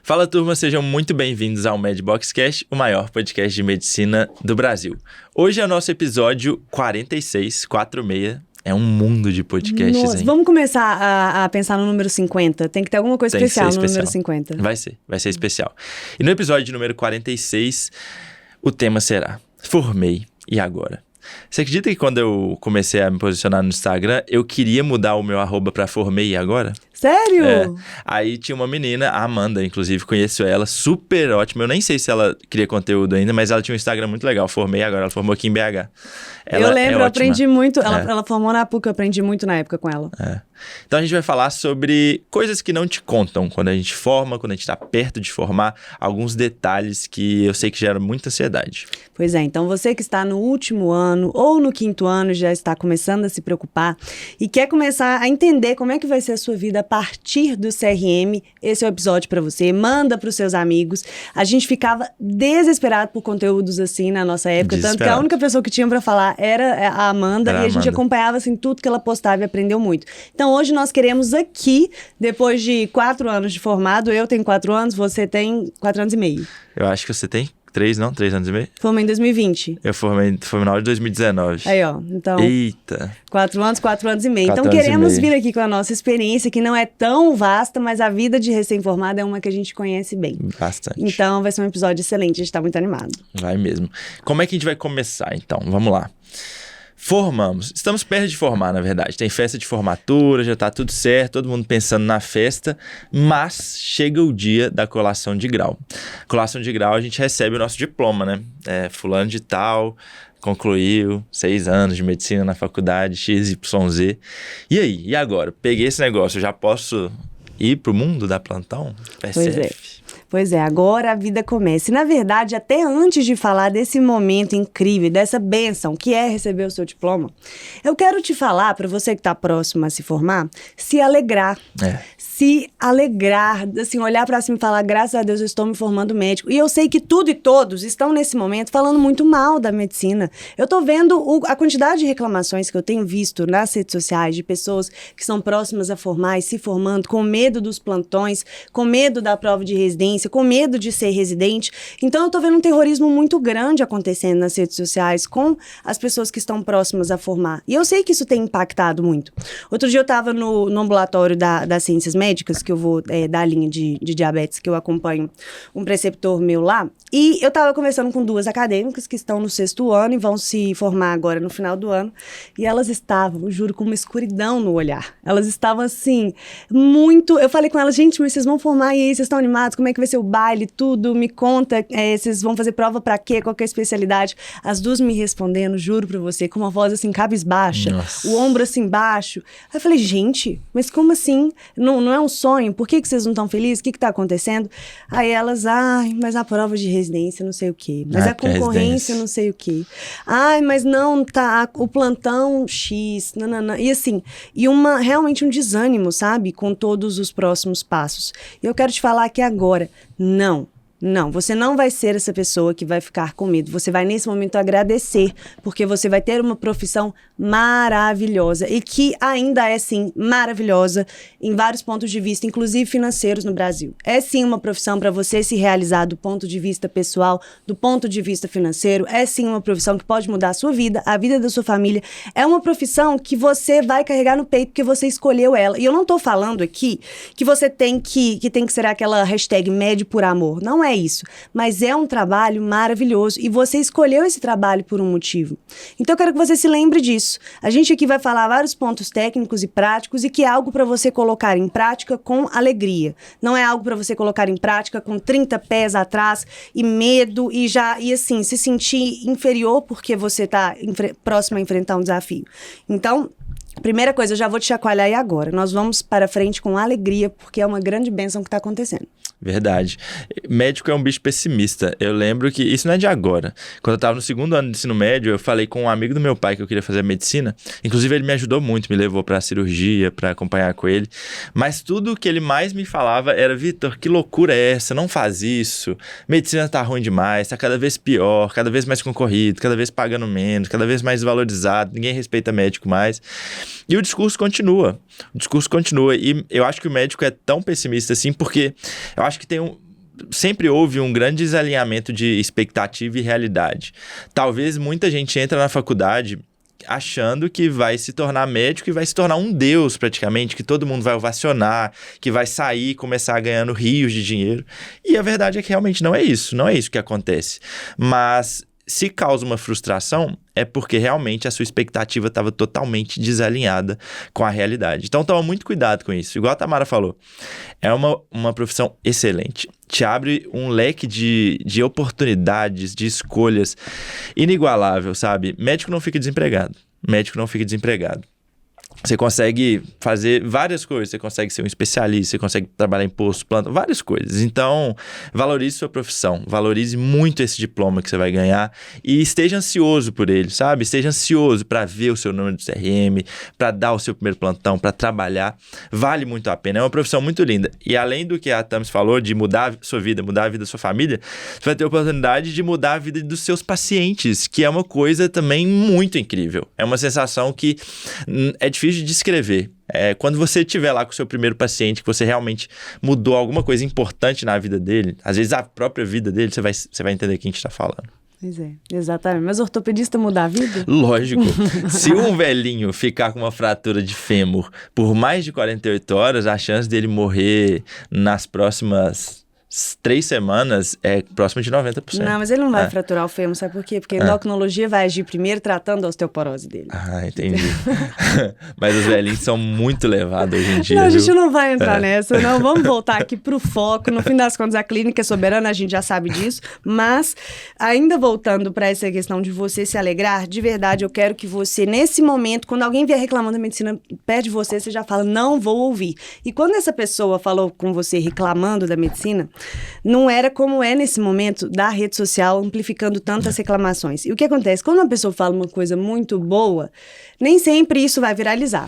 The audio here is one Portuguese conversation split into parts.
Fala, turma, sejam muito bem-vindos ao MedBoxCast, o maior podcast de medicina do Brasil. Hoje é o nosso episódio 46. É um mundo de podcasts, Nossa, hein? vamos começar a pensar no número 50. Tem que ter alguma coisa especial no número 50. Vai ser especial. E no episódio número 46, o tema será Formei, e agora? Você acredita que quando eu comecei a me posicionar no Instagram, eu queria mudar o meu arroba pra Formei e agora? Sério? É. Aí tinha uma menina, a Amanda, inclusive, conheceu ela, super ótima. Eu nem sei se ela cria conteúdo ainda, mas ela tinha um Instagram muito legal. Formei agora, ela formou aqui em BH. Ela eu lembro, eu aprendi muito. É. Ela formou na PUC, eu aprendi muito na época com ela. É. Então a gente vai falar sobre coisas que não te contam quando a gente forma, quando a gente tá perto de formar, alguns detalhes que eu sei que geram muita ansiedade. Pois é, então você que está no último ano ou no 5º ano já está começando a se preocupar e quer começar a entender como é que vai ser a sua vida a partir do CRM, esse é o episódio para você. Manda para os seus amigos. A gente ficava desesperado por conteúdos assim na nossa época, tanto que a única pessoa que tinha para falar era a Amanda, e a gente acompanhava assim tudo que ela postava e aprendeu muito. Então hoje nós queremos aqui, depois de 4 anos de formado, eu tenho 4 anos, você tem 4 anos e meio. Eu acho que você tem 3 anos e meio? Formei em 2020. Eu formei no final de 2019. Aí, ó. Então, eita! 4 anos e meio. Então, queremos vir aqui com a nossa experiência, que não é tão vasta, mas a vida de recém-formado é uma que a gente conhece bem. Bastante. Então, vai ser um episódio excelente. A gente tá muito animado. Vai mesmo. Como é que a gente vai começar, então? Vamos lá. Formamos. Estamos perto de formar, na verdade. Tem festa de formatura, já tá tudo certo, todo mundo pensando na festa, mas chega o dia da colação de grau. Colação de grau, a gente recebe o nosso diploma, né? Fulano de tal, concluiu 6 anos de medicina na faculdade, XYZ. E aí? E agora? Peguei esse negócio, eu já posso ir pro mundo da plantão? PSF. Pois é, agora a vida começa. E, na verdade, até antes de falar desse momento incrível, dessa bênção que é receber o seu diploma, eu quero te falar, para você que está próximo a se formar, se alegrar. Se alegrar, assim, olhar para cima e falar, graças a Deus eu estou me formando médico. E eu sei que tudo e todos estão nesse momento falando muito mal da medicina. Eu tô vendo a quantidade de reclamações que eu tenho visto nas redes sociais de pessoas que são próximas a formar e se formando com medo dos plantões, com medo da prova de residência, com medo de ser residente. Então eu tô vendo um terrorismo muito grande acontecendo nas redes sociais com as pessoas que estão próximas a formar. E eu sei que isso tem impactado muito. Outro dia eu tava no ambulatório das ciências médicas, que eu vou da linha de diabetes, que eu acompanho um preceptor meu lá, e eu tava conversando com 2 acadêmicas que estão no 6º ano e vão se formar agora no final do ano, e elas estavam, eu juro, com uma escuridão no olhar. Elas estavam assim, muito... Eu falei com elas, gente, mas vocês vão formar e aí, vocês estão animados? Como é que vai ser o baile, tudo? Me conta, vocês vão fazer prova pra quê? Qual que é a especialidade? As 2 me respondendo, juro pra você, com uma voz assim, cabisbaixa, o ombro assim baixo. Aí eu falei, gente, mas como assim? Não é um sonho? Por que vocês não estão felizes? O que tá acontecendo? Aí elas, mas a prova de residência, não sei o quê. Mas a concorrência, não sei o quê. Mas não, tá, o plantão X, nanana. E assim, realmente um desânimo, sabe? Com todos os próximos passos. E eu quero te falar que agora, não, você não vai ser essa pessoa que vai ficar com medo. Você vai, nesse momento, agradecer, porque você vai ter uma profissão maravilhosa e que ainda é, sim, maravilhosa em vários pontos de vista, inclusive financeiros no Brasil. É, sim, uma profissão para você se realizar do ponto de vista pessoal, do ponto de vista financeiro. É, sim, uma profissão que pode mudar a sua vida, a vida da sua família. É uma profissão que você vai carregar no peito porque você escolheu ela. E eu não tô falando aqui que você tem que ser aquela hashtag médio por amor. Não é isso, mas é um trabalho maravilhoso e você escolheu esse trabalho por um motivo. Então eu quero que você se lembre disso. A gente aqui vai falar vários pontos técnicos e práticos e que é algo para você colocar em prática com alegria. Não é algo para você colocar em prática com 30 pés atrás e medo e assim, se sentir inferior porque você está próximo a enfrentar um desafio. Então, primeira coisa, eu já vou te chacoalhar aí agora. Nós vamos para frente com alegria porque é uma grande bênção que está acontecendo. Verdade. Médico é um bicho pessimista. Eu lembro que isso não é de agora. Quando eu estava no 2º ano de ensino médio, eu falei com um amigo do meu pai que eu queria fazer medicina. Inclusive, ele me ajudou muito, me levou para cirurgia, para acompanhar com ele. Mas tudo que ele mais me falava era: Vitor, que loucura é essa? Não faz isso. Medicina tá ruim demais, tá cada vez pior, cada vez mais concorrido, cada vez pagando menos, cada vez mais valorizado, ninguém respeita médico mais. E o discurso continua. E eu acho que o médico é tão pessimista assim porque eu acho que tem sempre houve um grande desalinhamento de expectativa e realidade. Talvez muita gente entra na faculdade achando que vai se tornar médico e vai se tornar um deus praticamente, que todo mundo vai ovacionar, que vai sair e começar ganhando rios de dinheiro. E a verdade é que realmente não é isso que acontece. Mas se causa uma frustração, é porque realmente a sua expectativa estava totalmente desalinhada com a realidade. Então toma muito cuidado com isso. Igual a Tamara falou, é uma profissão excelente. Te abre um leque de oportunidades, de escolhas inigualável, sabe? Médico não fica desempregado. Você consegue fazer várias coisas, você consegue ser um especialista, você consegue trabalhar em posto, planta, várias coisas. Então, valorize sua profissão, valorize muito esse diploma que você vai ganhar e esteja ansioso por ele, sabe? Esteja ansioso para ver o seu número de CRM, para dar o seu primeiro plantão, para trabalhar. Vale muito a pena, é uma profissão muito linda. E além do que a Thames falou, de mudar a sua vida, mudar a vida da sua família, você vai ter a oportunidade de mudar a vida dos seus pacientes, que é uma coisa também muito incrível. É uma sensação que é difícil de descrever. Quando você estiver lá com o seu primeiro paciente, que você realmente mudou alguma coisa importante na vida dele, às vezes a própria vida dele, você vai entender o que a gente está falando. Pois é, exatamente. Mas ortopedista muda a vida? Lógico. Se um velhinho ficar com uma fratura de fêmur por mais de 48 horas, a chance dele morrer nas próximas 3 semanas é próximo de 90%. Não, mas ele não vai fraturar o fêmur, sabe por quê? Porque a endocrinologia vai agir primeiro tratando a osteoporose dele. Ah, entendi. Mas os velhinhos são muito levados hoje em dia. Não, a gente não vai entrar nessa, não. Vamos voltar aqui pro foco. No fim das contas, a clínica é soberana, a gente já sabe disso. Mas, ainda voltando para essa questão de você se alegrar, de verdade, eu quero que você, nesse momento, quando alguém vier reclamando da medicina perto de você, você já fala, não vou ouvir. E quando essa pessoa falou com você reclamando da medicina, não era como é nesse momento da rede social amplificando tantas reclamações. E o que acontece? Quando uma pessoa fala uma coisa muito boa, nem sempre isso vai viralizar.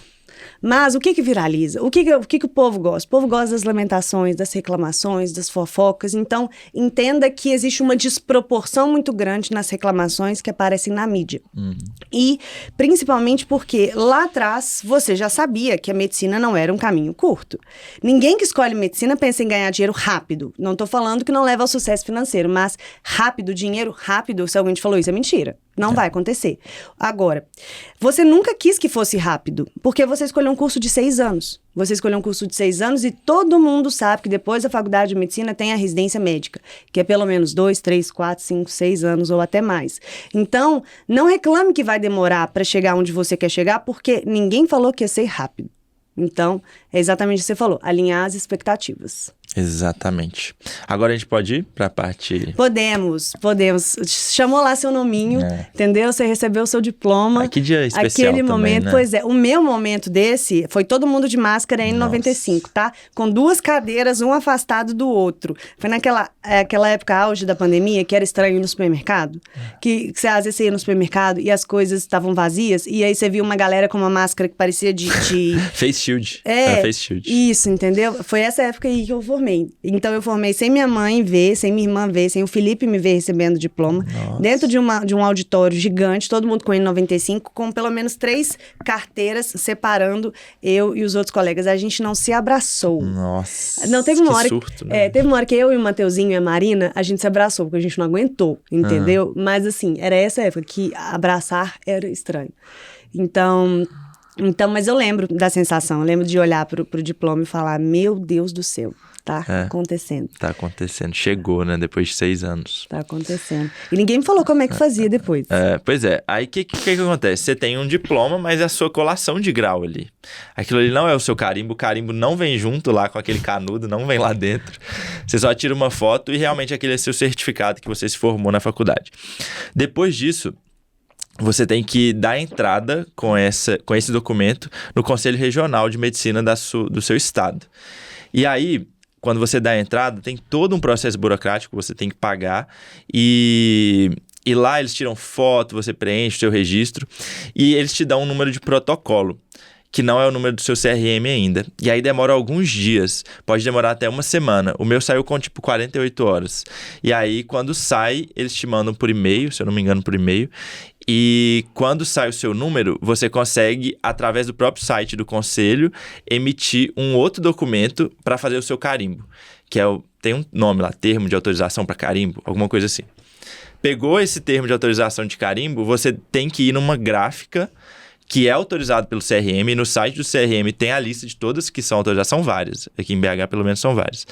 Mas o que viraliza? O que o povo gosta? O povo gosta das lamentações, das reclamações, das fofocas. Então, entenda que existe uma desproporção muito grande nas reclamações que aparecem na mídia. E, principalmente porque lá atrás, você já sabia que a medicina não era um caminho curto. Ninguém que escolhe medicina pensa em ganhar dinheiro rápido. Não estou falando que não leva ao sucesso financeiro, mas rápido, dinheiro rápido, se alguém te falou isso, é mentira. Não vai acontecer. Agora, você nunca quis que fosse rápido, porque você escolheu um curso de 6 anos. Você escolheu um curso de 6 anos e todo mundo sabe que depois da faculdade de medicina tem a residência médica, que é pelo menos 2, 3, 4, 5, 6 anos ou até mais. Então, não reclame que vai demorar para chegar onde você quer chegar, porque ninguém falou que ia ser rápido. Então, é exatamente o que você falou, alinhar as expectativas. Exatamente. Agora a gente pode ir para a parte... Podemos. Chamou lá seu nominho, entendeu? Você recebeu o seu diploma. Que dia especial aquele também, momento, né? Pois é. O meu momento desse foi todo mundo de máscara em 95, tá? Com 2 cadeiras, um afastado do outro. Foi aquela época auge da pandemia, que era estranho ir no supermercado. Que às vezes você ia no supermercado e as coisas estavam vazias, e aí você via uma galera com uma máscara que parecia de... Face shield. Era face shield. Isso, entendeu? Foi essa época aí que eu formei. Então, eu formei sem minha mãe ver, sem minha irmã ver, sem o Felipe me ver recebendo o diploma. Nossa. Dentro de um auditório gigante, todo mundo com N95, com pelo menos 3 carteiras separando eu e os outros colegas. A gente não se abraçou. Nossa, não, teve uma hora surto, né? Teve uma hora que eu e o Mateuzinho e a Marina, a gente se abraçou, porque a gente não aguentou, entendeu? Mas assim, era essa época que abraçar era estranho. Então, mas eu lembro da sensação, eu lembro de olhar pro diploma e falar, meu Deus do céu. Tá acontecendo. Tá acontecendo. Chegou, né? Depois de 6 anos. Tá acontecendo. E ninguém me falou como é que fazia depois. Pois é. Aí o que acontece? Você tem um diploma, mas é a sua colação de grau ali. Aquilo ali não é o seu carimbo. O carimbo não vem junto lá com aquele canudo, não vem lá dentro. Você só tira uma foto e realmente aquele é seu certificado que você se formou na faculdade. Depois disso, você tem que dar entrada com esse documento no Conselho Regional de Medicina do seu estado. E aí, quando você dá a entrada, tem todo um processo burocrático que você tem que pagar e lá eles tiram foto, você preenche o seu registro e eles te dão um número de protocolo, que não é o número do seu CRM ainda. E aí demora alguns dias, pode demorar até uma semana. O meu saiu com tipo 48 horas. E aí quando sai, eles te mandam por e-mail, se eu não me engano por e-mail. E quando sai o seu número, você consegue, através do próprio site do conselho, emitir um outro documento para fazer o seu carimbo, que tem um nome lá, termo de autorização para carimbo, alguma coisa assim. Pegou esse termo de autorização de carimbo, você tem que ir numa gráfica que é autorizado pelo CRM, e no site do CRM tem a lista de todas que são autorizadas, são várias, aqui em BH pelo menos são várias.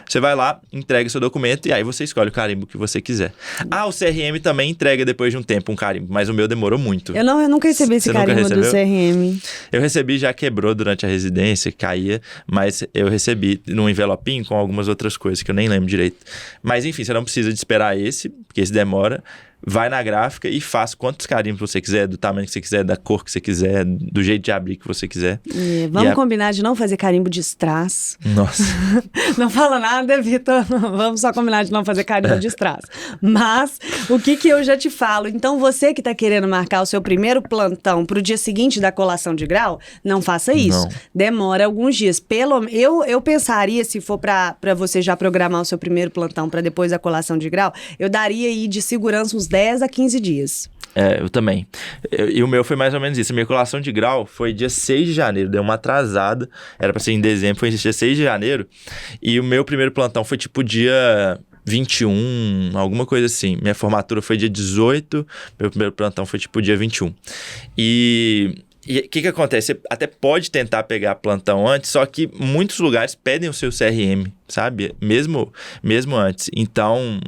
Você vai lá, entrega o seu documento e aí você escolhe o carimbo que você quiser. O CRM também entrega depois de um tempo um carimbo, mas o meu demorou muito. Eu nunca recebi esse carimbo do CRM. Eu recebi, já quebrou durante a residência, caía, mas eu recebi num envelopinho com algumas outras coisas que eu nem lembro direito. Mas enfim, você não precisa de esperar esse, porque esse demora. Vai na gráfica e faz quantos carimbos você quiser, do tamanho que você quiser, da cor que você quiser, do jeito de abrir que você quiser. Vamos combinar de não fazer carimbo de strass. Nossa. Não fala nada, Vitor. Vamos só combinar de não fazer carimbo de strass. Mas, o que eu já te falo? Então, você que está querendo marcar o seu primeiro plantão para o dia seguinte da colação de grau, não faça isso. Não. Demora alguns dias. Eu pensaria, se for para você já programar o seu primeiro plantão para depois da colação de grau, eu daria aí de segurança uns 10 a 15 dias. Eu também. E o meu foi mais ou menos isso. A minha colação de grau foi dia 6 de janeiro. Deu uma atrasada. Era pra ser em dezembro, foi dia 6 de janeiro. E o meu primeiro plantão foi tipo dia 21, alguma coisa assim. Minha formatura foi dia 18. Meu primeiro plantão foi tipo dia 21. E o que acontece? Você até pode tentar pegar plantão antes, só que muitos lugares pedem o seu CRM, sabe? Mesmo antes. Então,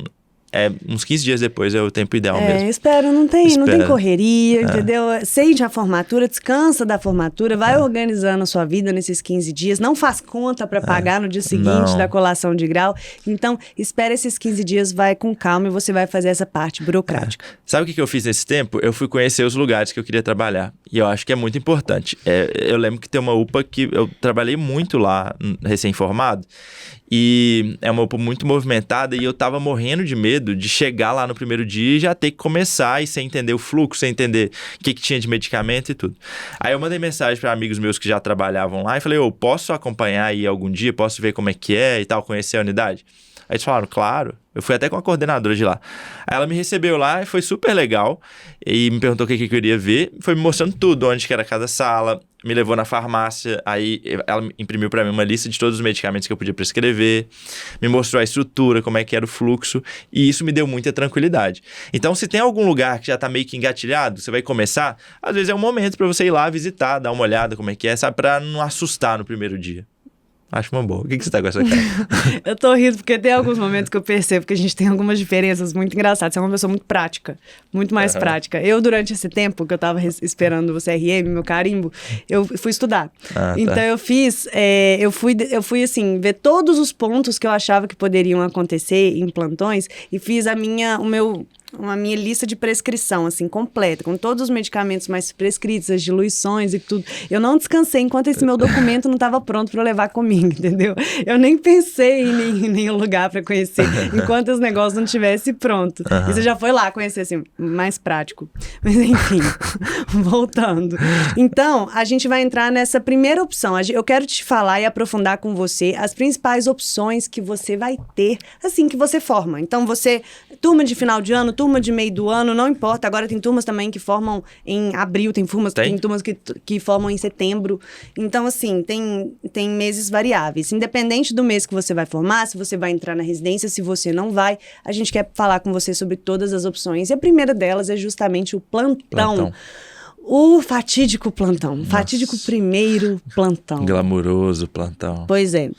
uns 15 dias depois é o tempo ideal mesmo. Espero, não tem correria, entendeu? Sente a formatura, descansa da formatura, vai organizando a sua vida nesses 15 dias, não faz conta para pagar no dia seguinte da colação de grau. Então, espera esses 15 dias, vai com calma e você vai fazer essa parte burocrática. Sabe o que eu fiz nesse tempo? Eu fui conhecer os lugares que eu queria trabalhar. E eu acho que é muito importante. Eu lembro que tem uma UPA que eu trabalhei muito lá, recém-formado, e é uma UPA muito movimentada e eu tava morrendo de medo de chegar lá no primeiro dia e já ter que começar e sem entender o fluxo, sem entender o que tinha de medicamento e tudo. Aí eu mandei mensagem para amigos meus que já trabalhavam lá e falei, posso acompanhar aí algum dia? Posso ver como é que é e tal, conhecer a unidade? Aí eles falaram, claro. Eu fui até com a coordenadora de lá. Aí ela me recebeu lá e foi super legal. E me perguntou o que eu queria ver. Foi me mostrando tudo, onde que era cada sala. Me levou na farmácia. Aí ela imprimiu pra mim uma lista de todos os medicamentos que eu podia prescrever. Me mostrou a estrutura, como é que era o fluxo. E isso me deu muita tranquilidade. Então, se tem algum lugar que já tá meio que engatilhado, você vai começar, às vezes é um momento pra você ir lá visitar, dar uma olhada como é que é, sabe? Pra não assustar no primeiro dia. Acho uma boa. O que você tá com essa cara? Eu tô rindo porque tem alguns momentos que eu percebo que a gente tem algumas diferenças muito engraçadas. Você é uma pessoa muito prática, muito mais prática. Eu, durante esse tempo que eu tava esperando o CRM, meu carimbo, eu fui estudar. Então, eu fui assim, ver todos os pontos que eu achava que poderiam acontecer em plantões e fiz uma minha lista de prescrição, assim, completa, com todos os medicamentos mais prescritos, as diluições e tudo. Eu não descansei enquanto esse meu documento não estava pronto para eu levar comigo, entendeu? Eu nem pensei em nenhum lugar para conhecer, enquanto os negócios não estivessem prontos. E você já foi lá conhecer, assim, mais prático. Mas, enfim, voltando. Então, a gente vai entrar nessa primeira opção. Eu quero te falar e aprofundar com você as principais opções que você vai ter, assim, que você forma. Então, turma de final de ano, turma de meio do ano, não importa. Agora tem turmas também que formam em abril, tem turmas que formam em setembro. Então, assim, tem meses variáveis. Independente do mês que você vai formar, se você vai entrar na residência, se você não vai, a gente quer falar com você sobre todas as opções. E a primeira delas é justamente o plantão. O fatídico plantão. Nossa. Fatídico primeiro plantão. Glamuroso plantão. Pois é.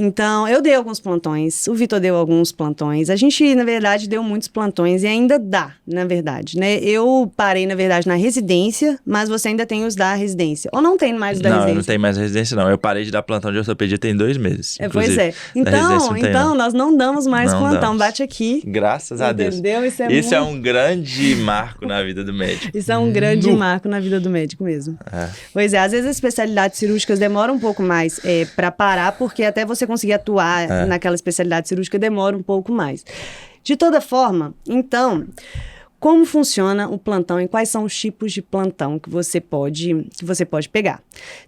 Então, eu dei alguns plantões, o Vitor deu alguns plantões, a gente, na verdade, deu muitos plantões e ainda dá, na verdade, né? Eu parei, na verdade, na residência, mas você ainda tem os da residência. Ou não tem mais os da residência? Não, eu não tenho mais residência, não. Eu parei de dar plantão de ortopedia tem 2 meses. Pois é. Então nós não damos mais plantão. Bate aqui. Graças a Deus. Entendeu? Isso é um grande marco na vida do médico. Isso é um grande marco na vida do médico mesmo. Pois é, às vezes as especialidades cirúrgicas demoram um pouco mais para parar, porque até você conseguir atuar naquela especialidade cirúrgica demora um pouco mais. De toda forma, então, como funciona o plantão e quais são os tipos de plantão que você pode pegar?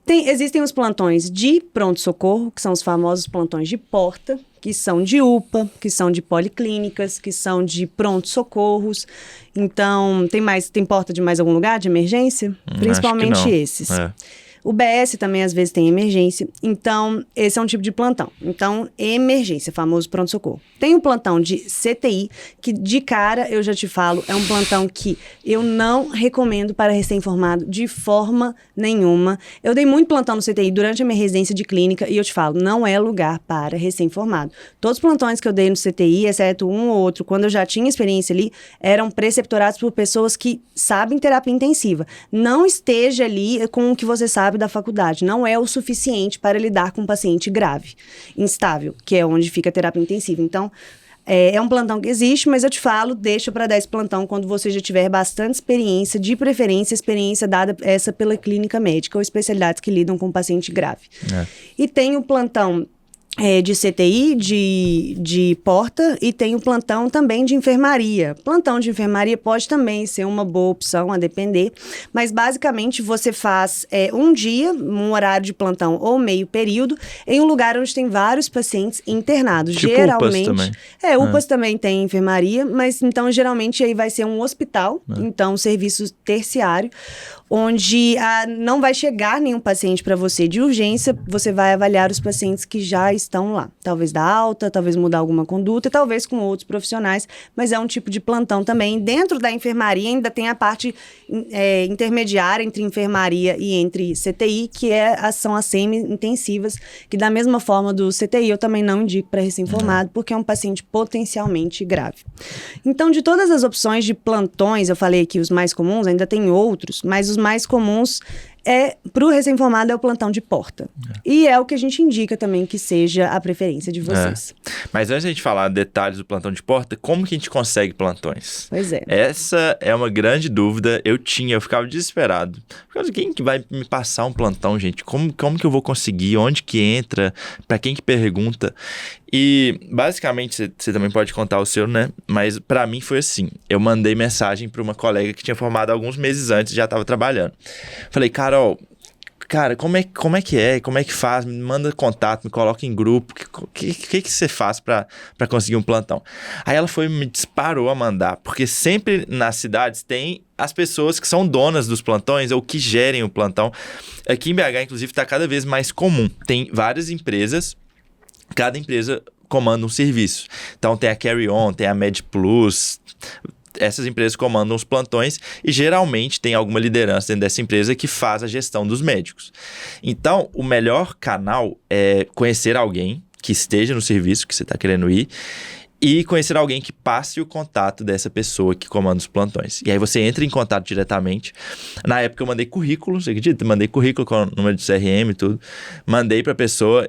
Existem os plantões de pronto-socorro, que são os famosos plantões de porta, que são de UPA, que são de policlínicas, que são de pronto-socorros. Então, tem porta de mais algum lugar de emergência? Principalmente esses. UBS também às vezes tem emergência. Então, esse é um tipo de plantão. Então, emergência, famoso pronto-socorro. Tem o plantão de CTI, que de cara, eu já te falo, é um plantão que eu não recomendo para recém-formado de forma nenhuma. Eu dei muito plantão no CTI durante a minha residência de clínica e eu te falo, não é lugar para recém-formado. Todos os plantões que eu dei no CTI, exceto um ou outro, quando eu já tinha experiência ali, eram preceptorados por pessoas que sabem terapia intensiva. Não esteja ali com o que você sabe da faculdade. Não é o suficiente para lidar com um paciente grave, instável, que é onde fica a terapia intensiva. Então, é um plantão que existe, mas eu te falo, deixa para dar esse plantão quando você já tiver bastante experiência, de preferência, experiência dada essa pela clínica médica ou especialidades que lidam com paciente grave. E tem o plantão de CTI, de porta, e tem o plantão também de enfermaria. Plantão de enfermaria pode também ser uma boa opção, a depender, mas basicamente você faz um dia, um horário de plantão ou meio período, em um lugar onde tem vários pacientes internados. Tipo geralmente, UPAs também. UPAs também tem enfermaria, mas então geralmente aí vai ser um hospital, então serviço terciário, onde não vai chegar nenhum paciente para você de urgência, você vai avaliar os pacientes que já estão lá. Talvez dar alta, talvez mudar alguma conduta, talvez com outros profissionais, mas é um tipo de plantão também. Dentro da enfermaria ainda tem a parte intermediária entre enfermaria e entre CTI, que são as semi-intensivas, que da mesma forma do CTI eu também não indico para recém-formado, porque é um paciente potencialmente grave. Então, de todas as opções de plantões, eu falei aqui os mais comuns, ainda tem outros, mas os mais comuns para o recém-formado é o plantão de porta. E é o que a gente indica também que seja a preferência de vocês. Mas antes de a gente falar detalhes do plantão de porta, como que a gente consegue plantões? Pois é. Essa é uma grande dúvida. Eu ficava desesperado. Quem que vai me passar um plantão, gente? Como que eu vou conseguir? Onde que entra? Para quem que pergunta? E, basicamente, você também pode contar o seu, né? Mas, pra mim, foi assim. Eu mandei mensagem pra uma colega que tinha formado alguns meses antes e já tava trabalhando. Falei, Carol, como é que é? Como é que faz? Me manda contato, me coloca em grupo. O que você faz pra conseguir um plantão? Aí ela me disparou a mandar, porque sempre nas cidades tem as pessoas que são donas dos plantões ou que gerem o plantão. Aqui em BH, inclusive, tá cada vez mais comum. Tem várias empresas. Cada empresa comanda um serviço. Então, tem a Carry On, tem a Med Plus. Essas empresas comandam os plantões e, geralmente, tem alguma liderança dentro dessa empresa que faz a gestão dos médicos. Então, o melhor canal é conhecer alguém que esteja no serviço que você está querendo ir e conhecer alguém que passe o contato dessa pessoa que comanda os plantões. E aí você entra em contato diretamente. Na época eu mandei currículo, você acredita? Mandei currículo com o número de CRM e tudo. Mandei para a pessoa,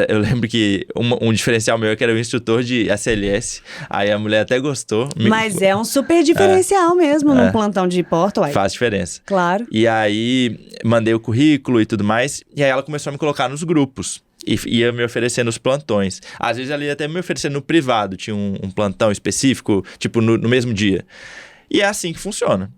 eu lembro que um diferencial meu é que era o instrutor de ACLS, aí a mulher até gostou. Mas é um super diferencial mesmo num plantão de porta, uai. Faz diferença. Claro. E aí, mandei o currículo e tudo mais, e aí ela começou a me colocar nos grupos. E ia me oferecendo os plantões. Às vezes ela ia até me oferecendo no privado, tinha um plantão específico, tipo no mesmo dia. E é assim que funciona.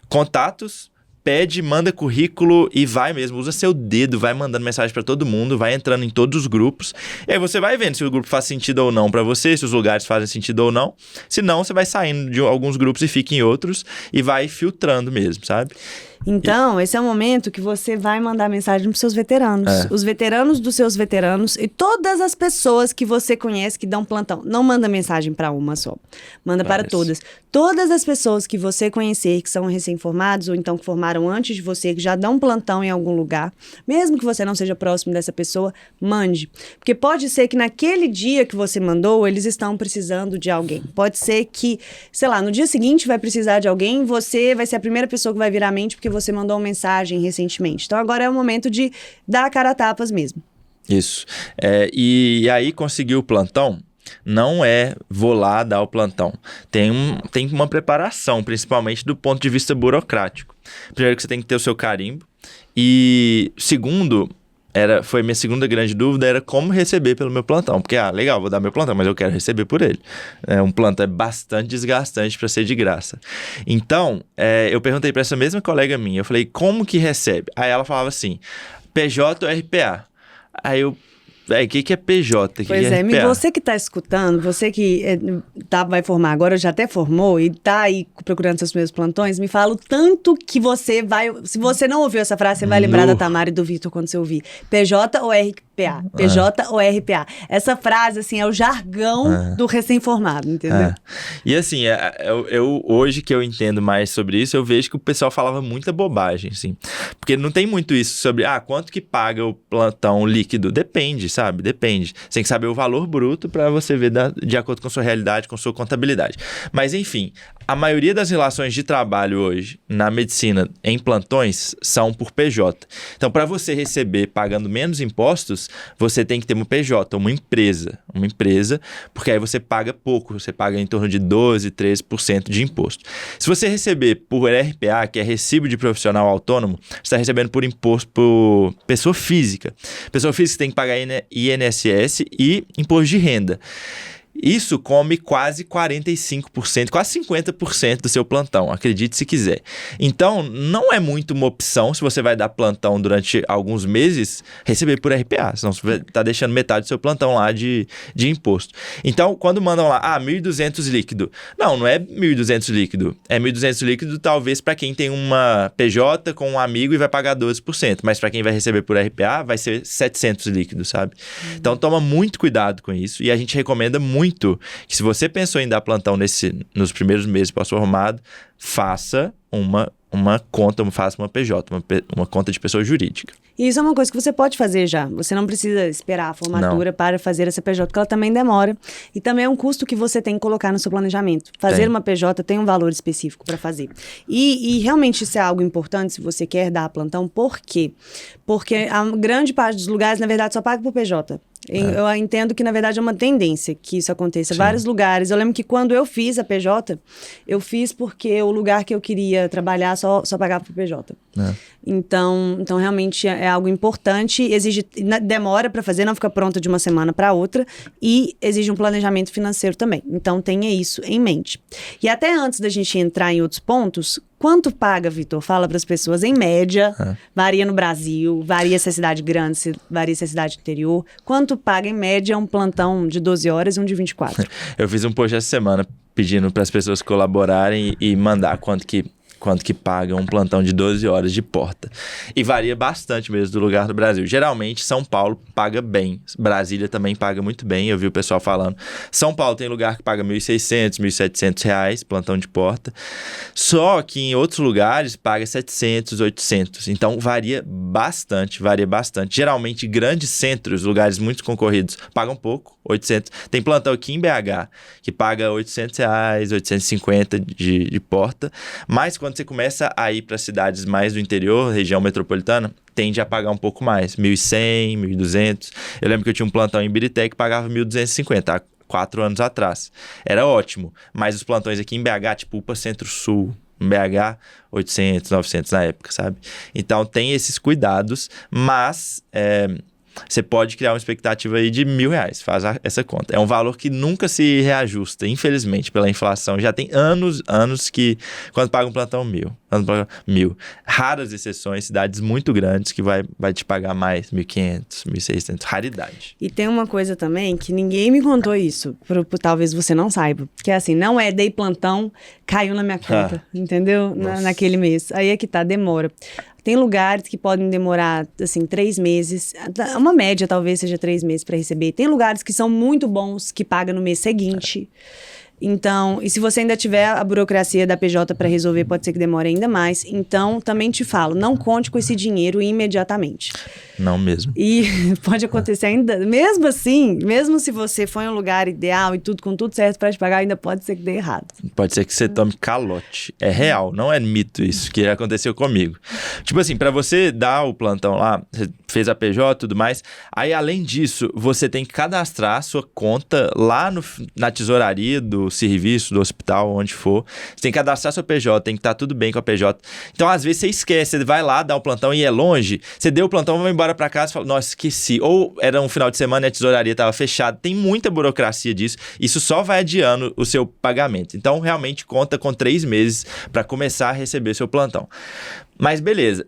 Contatos, pede, manda currículo e vai mesmo. Usa seu dedo, vai mandando mensagem para todo mundo, vai entrando em todos os grupos. E aí você vai vendo se o grupo faz sentido ou não para você, se os lugares fazem sentido ou não. Se não, você vai saindo de alguns grupos e fica em outros e vai filtrando mesmo, sabe? Então, esse é o momento que você vai mandar mensagem para os seus veteranos. Os veteranos dos seus veteranos e todas as pessoas que você conhece que dão plantão. Não manda mensagem para uma só. Manda para todas. Todas as pessoas que você conhecer que são recém-formados ou então que formaram antes de você, que já dão plantão em algum lugar, mesmo que você não seja próximo dessa pessoa, mande. Porque pode ser que naquele dia que você mandou, eles estão precisando de alguém. Pode ser que, sei lá, no dia seguinte vai precisar de alguém, você vai ser a primeira pessoa que vai virar a mente porque você mandou uma mensagem recentemente. Então agora é o momento de dar a cara a tapas mesmo. Isso. E aí conseguir o plantão não vou lá dar o plantão. Tem uma preparação, principalmente do ponto de vista burocrático. Primeiro que você tem que ter o seu carimbo. E segundo, foi minha segunda grande dúvida, era como receber pelo meu plantão. Porque, legal, vou dar meu plantão, mas eu quero receber por ele. Um plantão é bastante desgastante para ser de graça. Então, eu perguntei para essa mesma colega minha, eu falei, como que recebe? Aí ela falava assim, PJ ou RPA? Aí eu O que é PJ? Pois que é Mi, RPA? você que está escutando, você que vai formar agora, já até formou e está aí procurando seus primeiros plantões, me fala o tanto que você vai... Se você não ouviu essa frase, você vai lembrar da Tamara e do Vitor quando você ouvir. PJ ou RPA? PJ ou RPA? Essa frase, assim, é o jargão do recém-formado, entendeu? E assim, eu hoje que eu entendo mais sobre isso, eu vejo que o pessoal falava muita bobagem, assim. Porque não tem muito isso sobre, quanto que paga o plantão líquido? Depende, sabe? Depende. Você tem que saber o valor bruto para você ver de acordo com a sua realidade, com a sua contabilidade. Mas, enfim, a maioria das relações de trabalho hoje na medicina em plantões são por PJ. Então, para você receber pagando menos impostos, você tem que ter uma PJ, uma empresa, porque aí você paga pouco, você paga em torno de 12%, 13% de imposto. Se você receber por RPA, que é Recibo de Profissional Autônomo, você está recebendo por imposto por pessoa física. Pessoa física tem que pagar INSS e imposto de renda. Isso come quase 45%, quase 50% do seu plantão, acredite se quiser. Então, não é muito uma opção, se você vai dar plantão durante alguns meses, receber por RPA, senão você está deixando metade do seu plantão lá de imposto. Então, quando mandam lá, 1.200 líquido. Não é 1.200 líquido. É 1.200 líquido talvez para quem tem uma PJ com um amigo e vai pagar 12%, mas para quem vai receber por RPA, vai ser 700 líquido, sabe? Então, toma muito cuidado com isso e a gente recomenda muito que se você pensou em dar plantão nos primeiros meses pós-formado, faça uma conta, faça uma PJ, uma conta de pessoa jurídica. E isso é uma coisa que você pode fazer já. Você não precisa esperar a formatura para fazer essa PJ, porque ela também demora. E também é um custo que você tem que colocar no seu planejamento. Fazer uma PJ tem um valor específico para fazer. E realmente isso é algo importante se você quer dar plantão. Por quê? Porque a grande parte dos lugares, na verdade, só paga por PJ. Eu entendo que, na verdade, é uma tendência que isso aconteça. Sim. Vários lugares. Eu lembro que quando eu fiz a PJ, eu fiz porque o lugar que eu queria trabalhar só pagava por PJ. Então, realmente é algo importante. Exige demora para fazer, não fica pronta de uma semana para outra. E exige um planejamento financeiro também. Então, tenha isso em mente. E até antes da gente entrar em outros pontos, quanto paga, Vitor? Fala para as pessoas, em média, varia no Brasil, varia se é cidade grande, varia se é cidade interior. Quanto paga, em média, um plantão de 12 horas e um de 24? Eu fiz um post essa semana pedindo para as pessoas colaborarem e mandar quanto que paga um plantão de 12 horas de porta. E varia bastante mesmo do lugar do Brasil. Geralmente, São Paulo paga bem. Brasília também paga muito bem. Eu vi o pessoal falando. São Paulo tem lugar que paga R$ 1.600, R$ 1.700, plantão de porta. Só que em outros lugares paga 700, 800. Então, varia bastante. Geralmente, grandes centros, lugares muito concorridos, pagam pouco, 800. Tem plantão aqui em BH que paga R$ 800, 850 de porta. Mas quando você começa a ir para cidades mais do interior, região metropolitana, tende a pagar um pouco mais, 1.100, 1.200. Eu lembro que eu tinha um plantão em Ibirité que pagava 1.250, há 4 anos atrás. Era ótimo, mas os plantões aqui em BH, tipo UPA Centro-Sul, em BH, 800, 900 na época, sabe? Então, tem esses cuidados, mas você pode criar uma expectativa aí de R$1.000, faz essa conta. É um valor que nunca se reajusta, infelizmente, pela inflação. Já tem anos que, quando paga um plantão, 1.000. Raras exceções, cidades muito grandes que vai te pagar mais, 1.500, 1.600, raridade. E tem uma coisa também que ninguém me contou isso, talvez você não saiba, que é assim, não é dei plantão, caiu na minha conta, entendeu? Naquele mês. Aí é que tá, demora. Tem lugares que podem demorar, assim, 3 meses. Uma média, talvez, seja 3 meses para receber. Tem lugares que são muito bons, que pagam no mês seguinte. Então, e se você ainda tiver a burocracia da PJ para resolver, pode ser que demore ainda mais. Então, também te falo, não conte com esse dinheiro imediatamente. Não mesmo. E pode acontecer ainda, mesmo assim, mesmo se você for em um lugar ideal e tudo com tudo certo para te pagar, ainda pode ser que dê errado. Pode ser que você tome calote. É real, não é mito isso que aconteceu comigo. Tipo assim, para você dar o plantão lá, você fez a PJ e tudo mais, aí além disso, você tem que cadastrar a sua conta lá na tesouraria do serviço, do hospital, onde for. Você tem que cadastrar sua PJ, tem que estar tudo bem com a PJ. Então, às vezes, você esquece, você vai lá dar o plantão e é longe, você deu o plantão, vai embora para casa e fala, nossa, esqueci. Ou era um final de semana e a tesouraria estava fechada. Tem muita burocracia disso. Isso só vai adiando o seu pagamento. Então, realmente, conta com 3 meses para começar a receber seu plantão. Mas, beleza.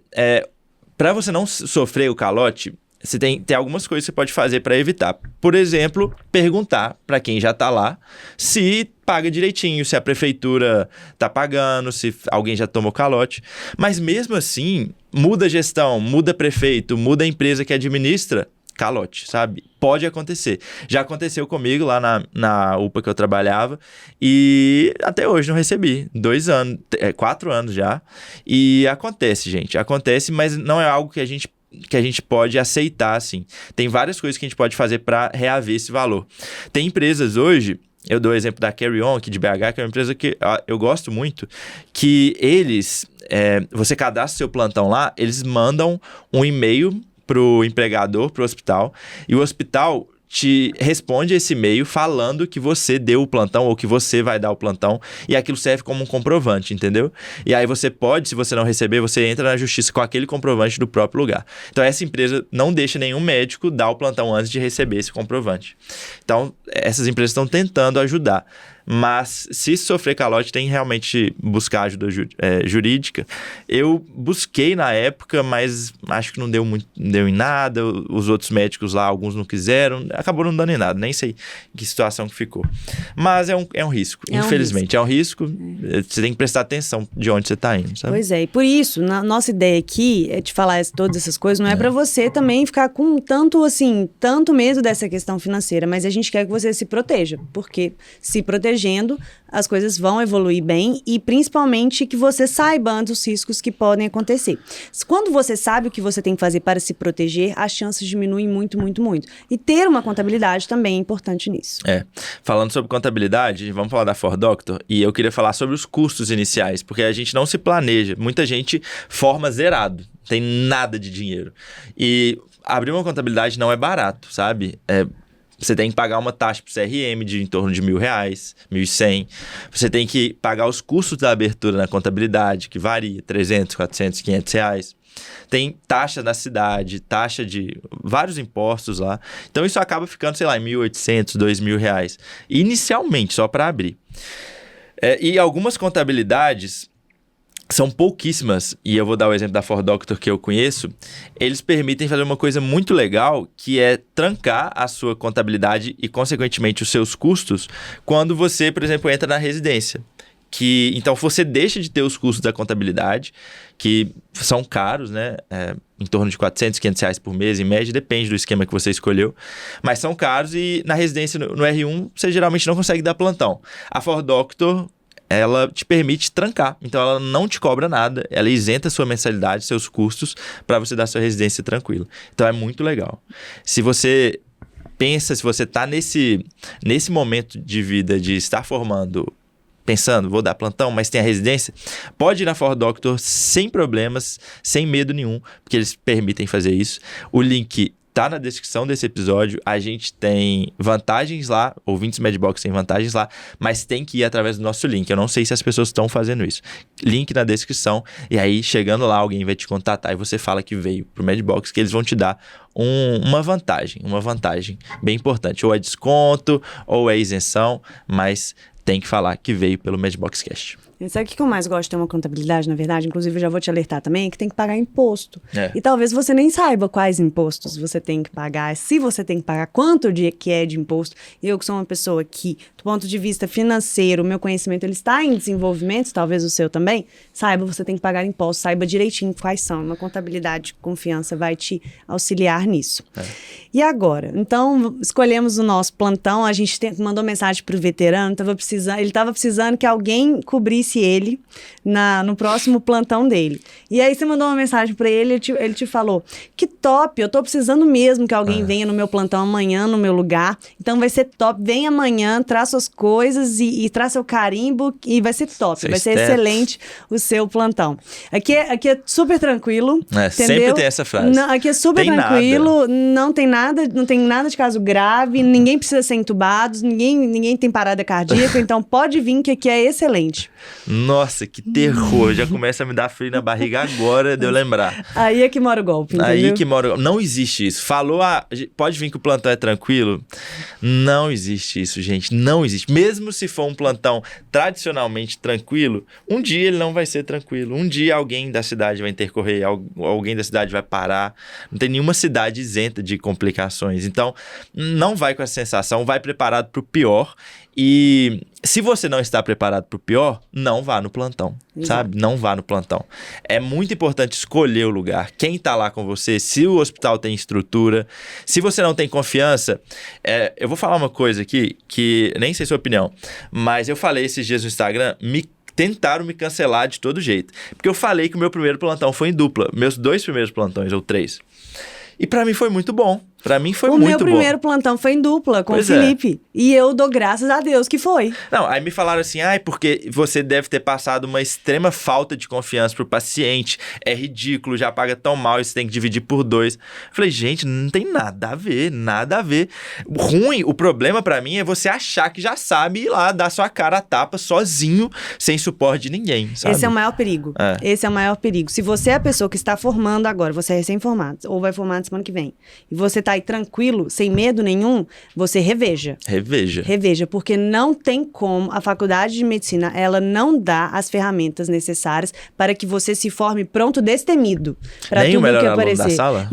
Para você não sofrer o calote, você tem algumas coisas que você pode fazer para evitar. Por exemplo, perguntar para quem já está lá se paga direitinho, se a prefeitura está pagando, se alguém já tomou calote. Mas mesmo assim, muda a gestão, muda prefeito, muda a empresa que administra, calote, sabe? Pode acontecer. Já aconteceu comigo lá na UPA que eu trabalhava e até hoje não recebi. 2 anos, 4 anos já. E acontece, gente. Acontece, mas não é algo que a gente pode aceitar, assim. Tem várias coisas que a gente pode fazer para reaver esse valor. Tem empresas hoje, eu dou o exemplo da Carry On aqui de BH, que é uma empresa que eu gosto muito, que eles, você cadastra seu plantão lá, eles mandam um e-mail pro empregador, pro hospital, e o hospital te responde esse e-mail falando que você deu o plantão ou que você vai dar o plantão e aquilo serve como um comprovante, entendeu? E aí você pode, se você não receber, você entra na justiça com aquele comprovante do próprio lugar. Então essa empresa não deixa nenhum médico dar o plantão antes de receber esse comprovante. Então essas empresas estão tentando ajudar. Mas se sofrer calote, tem realmente buscar ajuda jurídica. Eu busquei na época, mas acho que não deu em nada. Os outros médicos lá, alguns não quiseram. Acabou não dando em nada. Nem sei que situação que ficou. Mas é um risco. Infelizmente, é um risco. Você tem que prestar atenção de onde você está indo, sabe? Pois é. E por isso, nossa ideia aqui é te falar todas essas coisas. Não é para você também ficar com tanto medo dessa questão financeira. Mas a gente quer que você se proteja. Porque se proteger, as coisas vão evoluir bem e principalmente que você saiba antes os riscos que podem acontecer. Quando você sabe o que você tem que fazer para se proteger, as chances diminuem muito, muito, muito. E ter uma contabilidade também é importante nisso. Falando sobre contabilidade, vamos falar da 4Doctor e eu queria falar sobre os custos iniciais, porque a gente não se planeja. Muita gente forma zerado, não tem nada de dinheiro. E abrir uma contabilidade não é barato, sabe? Você tem que pagar uma taxa para o CRM de em torno de R$1.000, R$1.100. Você tem que pagar os custos da abertura na contabilidade, que varia, R$300, R$400, R$500. Tem taxa da cidade, taxa de vários impostos lá. Então isso acaba ficando, sei lá, em R$1.800, R$2.000. Inicialmente, só para abrir. E algumas contabilidades são pouquíssimas, e eu vou dar o exemplo da 4Doctor que eu conheço, eles permitem fazer uma coisa muito legal, que é trancar a sua contabilidade e, consequentemente, os seus custos, quando você, por exemplo, entra na residência. Então, você deixa de ter os custos da contabilidade, que são caros, né? Em torno de R$400, R$500 por mês, em média, depende do esquema que você escolheu. Mas são caros e na residência, no R1, você geralmente não consegue dar plantão. A 4Doctor, ela te permite trancar, então ela não te cobra nada, ela isenta a sua mensalidade, seus custos, para você dar sua residência tranquila. Então é muito legal. Se você está nesse momento de vida de estar formando, pensando, vou dar plantão, mas tem a residência, pode ir na 4Doctor sem problemas, sem medo nenhum, porque eles permitem fazer isso. O link tá na descrição desse episódio, a gente tem vantagens lá, ouvintes Medbox tem vantagens lá, mas tem que ir através do nosso link. Eu não sei se as pessoas estão fazendo isso. Link na descrição, e aí chegando lá alguém vai te contatar e você fala que veio pro Medbox, que eles vão te dar uma vantagem bem importante. Ou é desconto, ou é isenção, mas tem que falar que veio pelo Medbox Cast. Sabe o que eu mais gosto de ter uma contabilidade, na verdade? Inclusive, eu já vou te alertar também, que tem que pagar imposto. E talvez você nem saiba quais impostos você tem que pagar, se você tem que pagar, quanto que é de imposto. Eu que sou uma pessoa que, do ponto de vista financeiro, o meu conhecimento ele está em desenvolvimento, talvez o seu também, saiba, você tem que pagar impostos, saiba direitinho quais são. Uma contabilidade de confiança vai te auxiliar nisso. E agora? Então, escolhemos o nosso plantão, a gente mandou mensagem para o veterano, ele estava precisando que alguém cobrisse ele no próximo plantão dele. E aí você mandou uma mensagem para ele te falou, que top, eu tô precisando mesmo que alguém venha no meu plantão amanhã, no meu lugar, então vai ser top, vem amanhã, traz suas coisas e traz seu carimbo e vai ser top, vai ser excelente o seu plantão. Aqui é super tranquilo, entendeu? Sempre tem essa frase. Não, aqui é super tranquilo, não tem nada de caso grave, ninguém precisa ser entubado, ninguém tem parada cardíaca, então pode vir que aqui é excelente. Nossa, que terror. Já começa a me dar frio na barriga agora de eu lembrar. Aí é que mora o golpe, entendeu? Aí que mora... Não existe isso. Falou, pode vir que o plantão é tranquilo. Não existe isso, gente. Não existe. Mesmo se for um plantão tradicionalmente tranquilo, um dia ele não vai ser tranquilo. Um dia alguém da cidade vai intercorrer, alguém da cidade vai parar. Não tem nenhuma cidade isenta de complicações. Então, não vai com essa sensação, vai preparado para o pior. E se você não está preparado para o pior, não vá no plantão, sabe? Não vá no plantão. É muito importante escolher o lugar, quem está lá com você, se o hospital tem estrutura. Se você não tem confiança, eu vou falar uma coisa aqui que nem sei sua opinião, mas eu falei esses dias no Instagram, tentaram me cancelar de todo jeito. Porque eu falei que o meu primeiro plantão foi em dupla, meus 2 primeiros plantões, ou 3. E pra mim foi muito bom. Pra mim foi muito bom. O meu primeiro plantão foi em dupla com o Felipe. E eu dou graças a Deus que foi. Não, aí me falaram assim, porque você deve ter passado uma extrema falta de confiança pro paciente. É ridículo, já paga tão mal e você tem que dividir por 2. Falei, gente, não tem nada a ver, nada a ver. O problema pra mim é você achar que já sabe ir lá dar sua cara a tapa sozinho, sem suporte de ninguém, sabe? Esse é o maior perigo. Esse é o maior perigo. Se você é a pessoa que está formando agora, você é recém-formado, ou vai formar na semana que vem, e você tá aí tranquilo, sem medo nenhum, você reveja. Reveja, porque não tem como, a faculdade de medicina, ela não dá as ferramentas necessárias para que você se forme pronto, destemido. Para tudo o melhor que aparecer. Aluno da sala?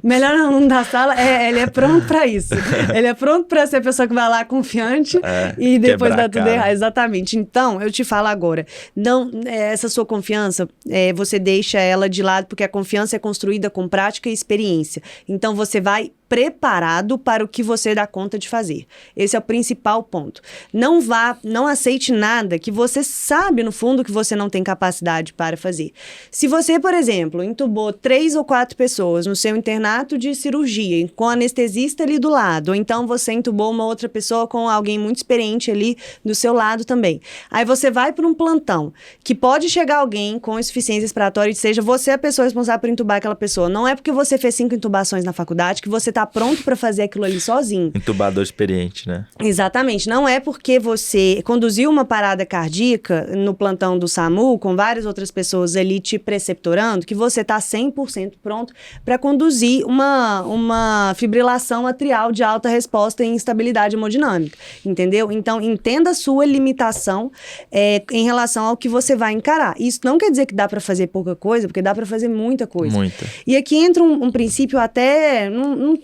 O melhor aluno da sala, ele é pronto para isso. Ele é pronto para ser a pessoa que vai lá confiante e depois dá tudo errado. Exatamente. Então, eu te falo agora, não, essa sua confiança, você deixa ela de lado, porque a confiança é construída com prática e experiência. Então, você vai preparado para o que você dá conta de fazer. Esse é o principal ponto. Não aceite nada que você sabe, no fundo, que você não tem capacidade para fazer. Se você, por exemplo, entubou 3 ou 4 pessoas no seu internato de cirurgia, com anestesista ali do lado, ou então você entubou uma outra pessoa com alguém muito experiente ali do seu lado também. Aí você vai para um plantão, que pode chegar alguém com insuficiência respiratória e seja você a pessoa responsável por entubar aquela pessoa. Não é porque você fez 5 intubações na faculdade que você tá pronto para fazer aquilo ali sozinho. Entubador experiente, né? Exatamente. Não é porque você conduziu uma parada cardíaca no plantão do SAMU, com várias outras pessoas ali te preceptorando, que você tá 100% pronto para conduzir uma fibrilação atrial de alta resposta em instabilidade hemodinâmica. Entendeu? Então, entenda a sua limitação em relação ao que você vai encarar. Isso não quer dizer que dá para fazer pouca coisa, porque dá para fazer muita coisa. Muita. E aqui entra um princípio até...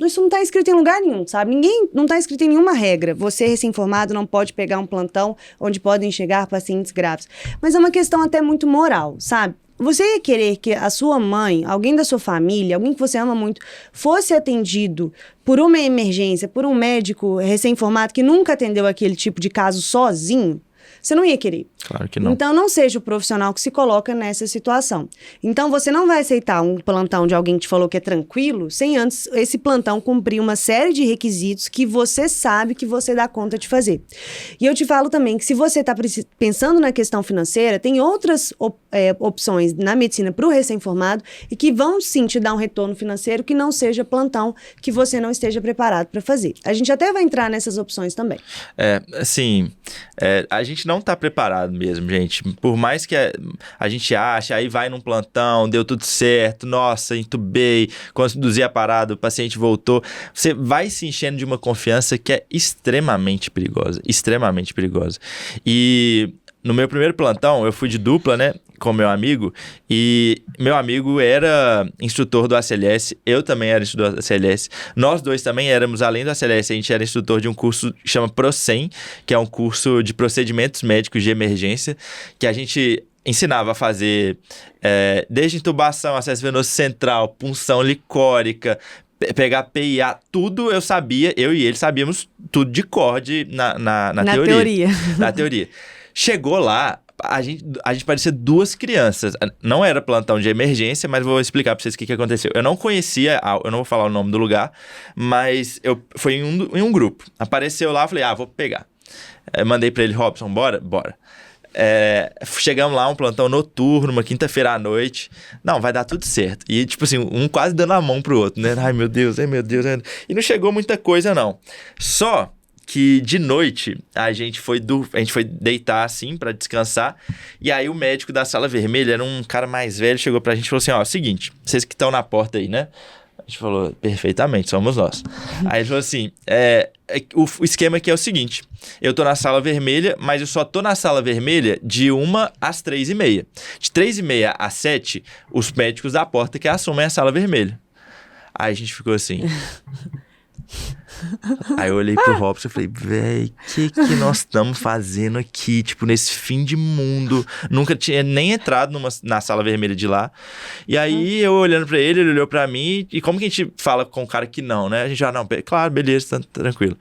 isso não está escrito em lugar nenhum, sabe? Não está escrito em nenhuma regra. Você, recém-formado, não pode pegar um plantão onde podem chegar pacientes graves. Mas é uma questão até muito moral, sabe? Você ia querer que a sua mãe, alguém da sua família, alguém que você ama muito, fosse atendido por uma emergência, por um médico recém-formado que nunca atendeu aquele tipo de caso sozinho? Você não ia querer. Claro que não. Então, não seja o profissional que se coloca nessa situação. Então, você não vai aceitar um plantão de alguém que te falou que é tranquilo, sem antes esse plantão cumprir uma série de requisitos que você sabe que você dá conta de fazer. E eu te falo também que se você está pensando na questão financeira, tem outras opções na medicina para o recém-formado e que vão sim te dar um retorno financeiro que não seja plantão que você não esteja preparado para fazer. A gente até vai entrar nessas opções também. A gente não está preparado mesmo, gente. Por mais que a gente ache, aí vai num plantão, deu tudo certo, nossa, entubei, conduzi a parada, o paciente voltou. Você vai se enchendo de uma confiança que é extremamente perigosa. Extremamente perigosa. E no meu primeiro plantão, eu fui de dupla, né? Com meu amigo, e meu amigo era instrutor do ACLS, eu também era instrutor do ACLS, nós dois também éramos, além do ACLS, a gente era instrutor de um curso que chama ProSem, que é um curso de procedimentos médicos de emergência, que a gente ensinava a fazer desde intubação, acesso venoso central, punção licórica, pegar PIA, tudo eu sabia, eu e ele sabíamos tudo de cor na teoria. Na teoria. Chegou lá, a gente parecia 2 crianças. Não era plantão de emergência, mas vou explicar pra vocês o que aconteceu. Eu não conhecia, eu não vou falar o nome do lugar, mas foi em um grupo. Apareceu lá, eu falei, vou pegar. Mandei pra ele, Robson, bora? Bora. Chegamos lá, um plantão noturno, uma quinta-feira à noite. Não, vai dar tudo certo. E, tipo assim, um quase dando a mão pro outro, né? Ai, meu Deus. E não chegou muita coisa, não. Só que de noite a gente foi deitar assim pra descansar. E aí o médico da sala vermelha era um cara mais velho, chegou pra gente e falou assim: ó, seguinte, vocês que estão na porta aí, né? A gente falou, perfeitamente, somos nós. Aí ele falou assim, o esquema aqui é o seguinte, eu tô na sala vermelha, mas eu só tô na sala vermelha de 1 às 3h30. De 3h30 às 7, os médicos da porta que assumem a sala vermelha. Aí a gente ficou assim... Aí eu olhei pro Robson e falei, véi, que nós estamos fazendo aqui, tipo, nesse fim de mundo. Nunca tinha nem entrado na sala vermelha de lá. E aí eu olhando pra ele olhou pra mim, e como que a gente fala com o cara que não, né? A gente já, não, claro, beleza, tá tranquilo.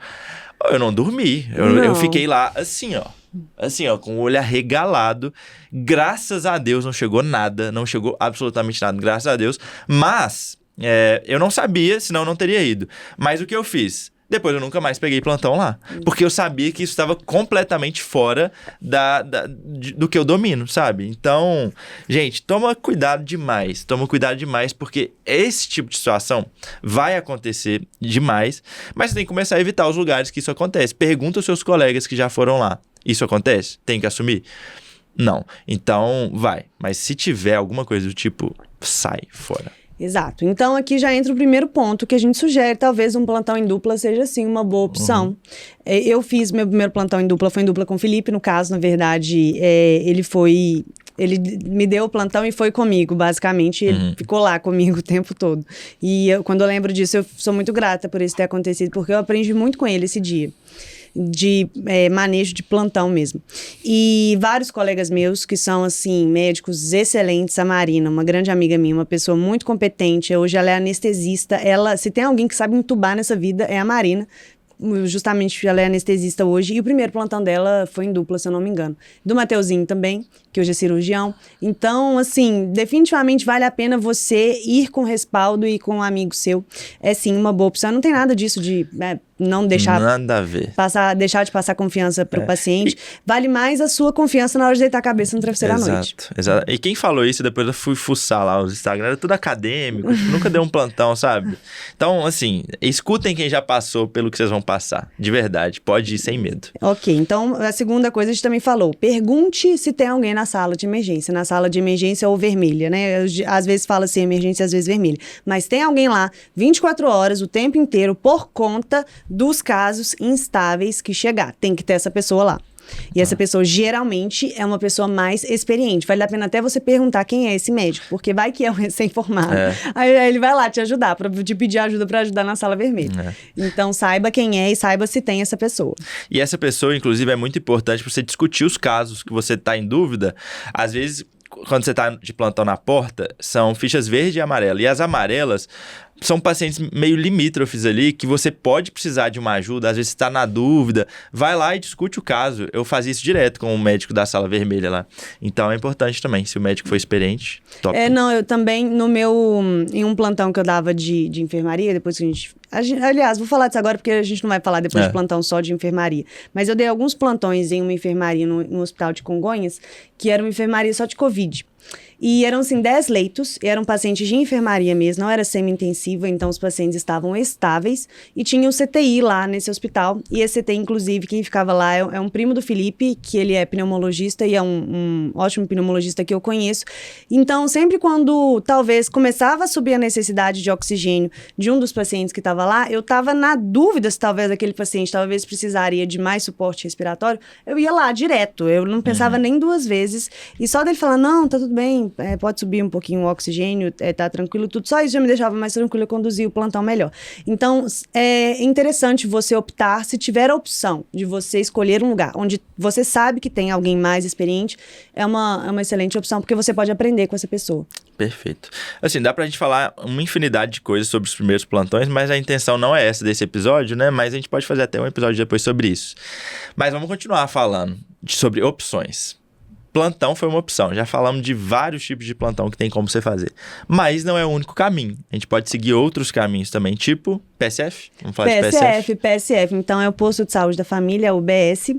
Eu não dormi, eu fiquei lá assim, ó, com o olho arregalado. Graças a Deus não chegou nada, não chegou absolutamente nada, graças a Deus. Mas... eu não sabia, senão eu não teria ido. Mas o que eu fiz? Depois eu nunca mais peguei plantão lá. Porque eu sabia que isso estava completamente fora do que eu domino, sabe? Então, gente, toma cuidado demais. Toma cuidado demais, porque esse tipo de situação vai acontecer demais. Mas você tem que começar a evitar os lugares que isso acontece. Pergunta aos seus colegas que já foram lá. Isso acontece? Tem que assumir? Não. Então, vai. Mas se tiver alguma coisa do tipo, sai fora. Exato. Então, aqui já entra o primeiro ponto que a gente sugere. Talvez um plantão em dupla seja, sim, uma boa opção. Eu fiz meu primeiro plantão em dupla, foi em dupla com o Felipe. No caso, na verdade, ele me deu o plantão e foi comigo, basicamente. Ele ficou lá comigo o tempo todo. E quando eu lembro disso, eu sou muito grata por isso ter acontecido, porque eu aprendi muito com ele esse dia. De manejo de plantão mesmo. E vários colegas meus que são, assim, médicos excelentes, a Marina, uma grande amiga minha, uma pessoa muito competente, hoje ela é anestesista, se tem alguém que sabe entubar nessa vida, é a Marina. Justamente ela é anestesista hoje, e o primeiro plantão dela foi em dupla, se eu não me engano. Do Mateuzinho também, que hoje é cirurgião. Então, assim, definitivamente vale a pena você ir com respaldo e com um amigo seu. É sim uma boa opção. Não tem nada disso de não deixar... Nada a ver. Deixar de passar confiança pro paciente. Vale mais a sua confiança na hora de deitar a cabeça no travesseiro à noite. Exato. E quem falou isso, depois eu fui fuçar lá os Instagram, era tudo acadêmico, nunca deu um plantão, sabe? Então, assim, escutem quem já passou pelo que vocês vão passar. De verdade, pode ir sem medo. Ok, então a segunda coisa a gente também falou. Pergunte se tem alguém na sala de emergência. Na sala de emergência ou vermelha, né? Às vezes fala assim emergência, às vezes vermelha. Mas tem alguém lá 24 horas, o tempo inteiro, por conta dos casos instáveis que chegar. Tem que ter essa pessoa lá. E essa pessoa geralmente é uma pessoa mais experiente. Vale a pena até você perguntar quem é esse médico, porque vai que é um recém-formado. Aí ele vai lá te ajudar, te pedir ajuda para ajudar na sala vermelha. Então saiba quem é e saiba se tem essa pessoa. E essa pessoa, inclusive, é muito importante para você discutir os casos que você está em dúvida. Às vezes, quando você está de plantão na porta, são fichas verde e amarela. E as amarelas são pacientes meio limítrofes ali, que você pode precisar de uma ajuda, às vezes você está na dúvida, vai lá e discute o caso. Eu fazia isso direto com o médico da sala vermelha lá. Então é importante também, se o médico for experiente, top. Eu também, em um plantão que eu dava de enfermaria, depois que aliás, vou falar disso agora porque a gente não vai falar depois de plantão só de enfermaria. Mas eu dei alguns plantões em uma enfermaria no hospital de Congonhas, que era uma enfermaria só de Covid. E eram, assim, 10 leitos, e eram pacientes de enfermaria mesmo, não era semi-intensiva, então os pacientes estavam estáveis, e tinha o CTI lá nesse hospital, e esse CTI, inclusive, quem ficava lá é um primo do Felipe, que ele é pneumologista, e é um ótimo pneumologista que eu conheço. Então, sempre quando, talvez, começava a subir a necessidade de oxigênio de um dos pacientes que estava lá, eu estava na dúvida se talvez aquele paciente talvez precisaria de mais suporte respiratório, eu ia lá direto, eu não pensava nem duas vezes, e só dele falar, não, tá tudo bem, pode subir um pouquinho o oxigênio, tá tranquilo, tudo. Só isso já me deixava mais tranquilo, eu conduzia o plantão melhor. Então, é interessante você optar, se tiver a opção de você escolher um lugar onde você sabe que tem alguém mais experiente, é uma excelente opção, porque você pode aprender com essa pessoa. Perfeito. Assim, dá pra gente falar uma infinidade de coisas sobre os primeiros plantões, mas a intenção não é essa desse episódio, né? Mas a gente pode fazer até um episódio depois sobre isso. Mas vamos continuar falando sobre opções. Plantão foi uma opção. Já falamos de vários tipos de plantão que tem como você fazer. Mas não é o único caminho. A gente pode seguir outros caminhos também, tipo PSF. Vamos falar de PSF. PSF. Então é o Posto de Saúde da Família, o UBS.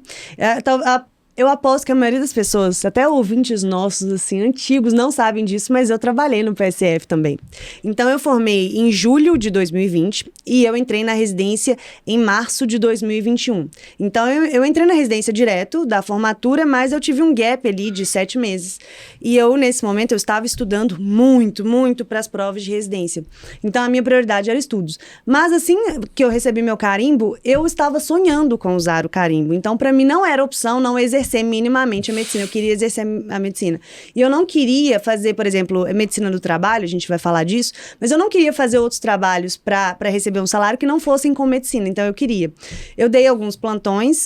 Eu aposto que a maioria das pessoas, até ouvintes nossos, assim, antigos, não sabem disso, mas eu trabalhei no PSF também. Então, eu formei em julho de 2020 e eu entrei na residência em março de 2021. Então, eu entrei na residência direto da formatura, mas eu tive um gap ali de 7 meses. E eu, nesse momento, eu estava estudando muito, muito para as provas de residência. Então, a minha prioridade era estudos. Mas, assim que eu recebi meu carimbo, eu estava sonhando com usar o carimbo. Então, para mim, não era opção não exercer minimamente a medicina, eu queria exercer a medicina. E eu não queria fazer, por exemplo, medicina do trabalho, a gente vai falar disso, mas eu não queria fazer outros trabalhos para receber um salário que não fossem com medicina, então eu queria. Eu dei alguns plantões,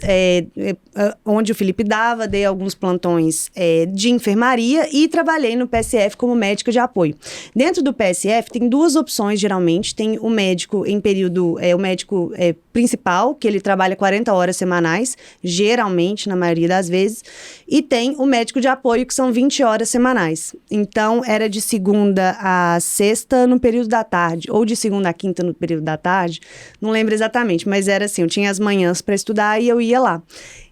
onde o Felipe dava, dei alguns plantões de enfermaria e trabalhei no PSF como médica de apoio. Dentro do PSF tem 2 opções, geralmente, tem o médico em período, o médico principal, que ele trabalha 40 horas semanais, geralmente, na maioria das vezes, e tem o médico de apoio, que são 20 horas semanais. Então, era de segunda a sexta no período da tarde, ou de segunda a quinta no período da tarde, não lembro exatamente, mas era assim, eu tinha as manhãs para estudar e eu ia lá.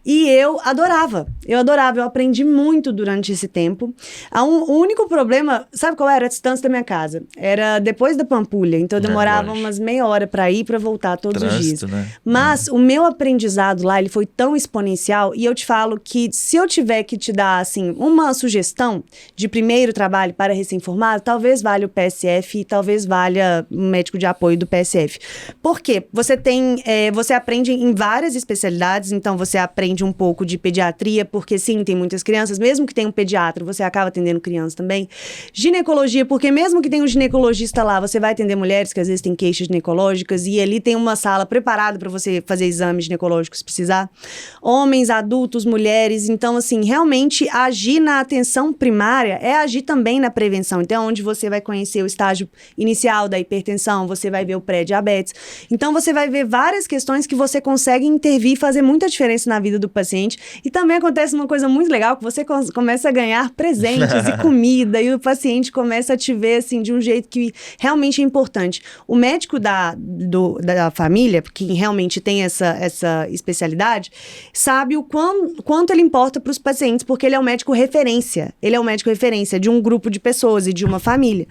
E eu adorava, eu aprendi muito durante esse tempo. O único problema, sabe qual era? A distância da minha casa. Era depois da Pampulha, então eu demorava umas meia hora para ir e para voltar todos os dias. Né? Mas o meu aprendizado lá, ele foi tão exponencial, e eu te falo que se eu tiver que te dar, assim, uma sugestão de primeiro trabalho para recém-formado, talvez valha o PSF e talvez valha o médico de apoio do PSF. Por quê? Você aprende em várias especialidades, então você aprende um pouco de pediatria, porque sim, tem muitas crianças, mesmo que tenha um pediatra, você acaba atendendo crianças também. Ginecologia, porque mesmo que tenha um ginecologista lá, você vai atender mulheres que às vezes têm queixas ginecológicas, e ali tem uma sala preparada para você fazer exames ginecológicos se precisar. Homens, adultos, mulheres, então assim, realmente agir na atenção primária é agir também na prevenção. Então, onde você vai conhecer o estágio inicial da hipertensão, você vai ver o pré-diabetes. Então, você vai ver várias questões que você consegue intervir e fazer muita diferença na vida do paciente. E também acontece uma coisa muito legal, que você começa a ganhar presentes e comida, e o paciente começa a te ver, assim, de um jeito que realmente é importante. O médico da família, que realmente tem essa especialidade, sabe o quanto ele importa para os pacientes, porque ele é um médico referência. Ele é um médico referência de um grupo de pessoas e de uma família.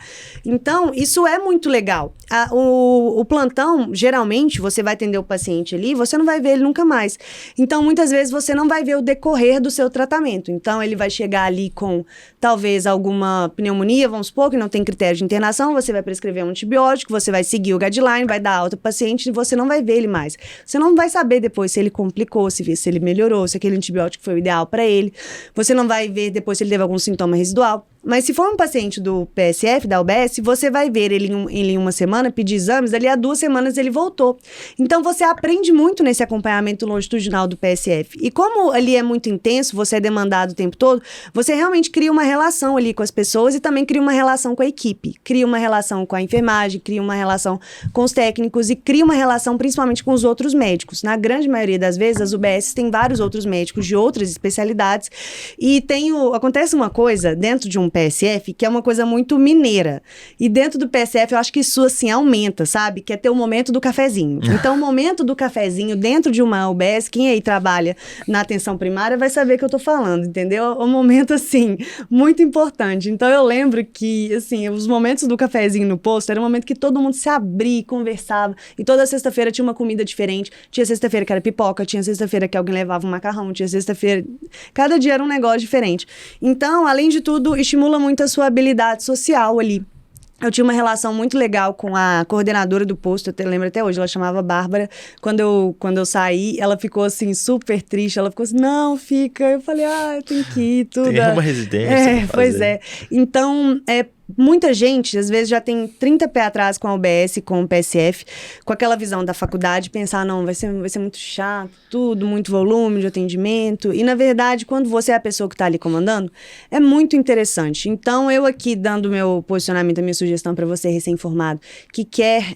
Então, isso é muito legal. O plantão, geralmente, você vai atender o paciente ali, você não vai ver ele nunca mais. Então, muitas vezes, você não vai ver o decorrer do seu tratamento. Então, ele vai chegar ali com, talvez, alguma pneumonia, vamos supor, que não tem critério de internação, você vai prescrever um antibiótico, você vai seguir o guideline, vai dar alta pro paciente e você não vai ver ele mais. Você não vai saber depois se ele complicou, se ele melhorou, se aquele antibiótico foi o ideal para ele. Você não vai ver depois se ele teve algum sintoma residual. Mas se for um paciente do PSF, da UBS, você vai ver ele em uma semana, pedir exames, dali a 2 semanas ele voltou. Então, você aprende muito nesse acompanhamento longitudinal do PSF. E como ali é muito intenso, você é demandado o tempo todo, você realmente cria uma relação ali com as pessoas e também cria uma relação com a equipe. Cria uma relação com a enfermagem, cria uma relação com os técnicos e cria uma relação principalmente com os outros médicos. Na grande maioria das vezes, as UBS têm vários outros médicos de outras especialidades e acontece uma coisa dentro de um PSF, que é uma coisa muito mineira. E dentro do PSF, eu acho que isso, assim, aumenta, sabe? Que é ter o momento do cafezinho. Então, o momento do cafezinho dentro de uma UBS, quem aí trabalha na atenção primária vai saber que eu tô falando, entendeu? É um momento, assim, muito importante. Então, eu lembro que, assim, os momentos do cafezinho no posto era um momento que todo mundo se abria e conversava. E toda sexta-feira tinha uma comida diferente. Tinha sexta-feira que era pipoca, tinha sexta-feira que alguém levava um macarrão, tinha sexta-feira... Cada dia era um negócio diferente. Então, além de tudo, estimula muito a sua habilidade social ali. Eu tinha uma relação muito legal com a coordenadora do posto, eu lembro até hoje, ela chamava Bárbara. Quando eu saí, ela ficou assim, super triste, ela ficou assim, não, fica. Eu falei, eu tenho que ir, tudo. Tem uma residência. Pois é. Então, muita gente, às vezes, já tem 30 pés atrás com a UBS, com o PSF, com aquela visão da faculdade, pensar, não, vai ser muito chato, tudo, muito volume de atendimento. E, na verdade, quando você é a pessoa que está ali comandando, é muito interessante. Então, eu aqui, dando meu posicionamento, a minha sugestão para você recém-formado, que quer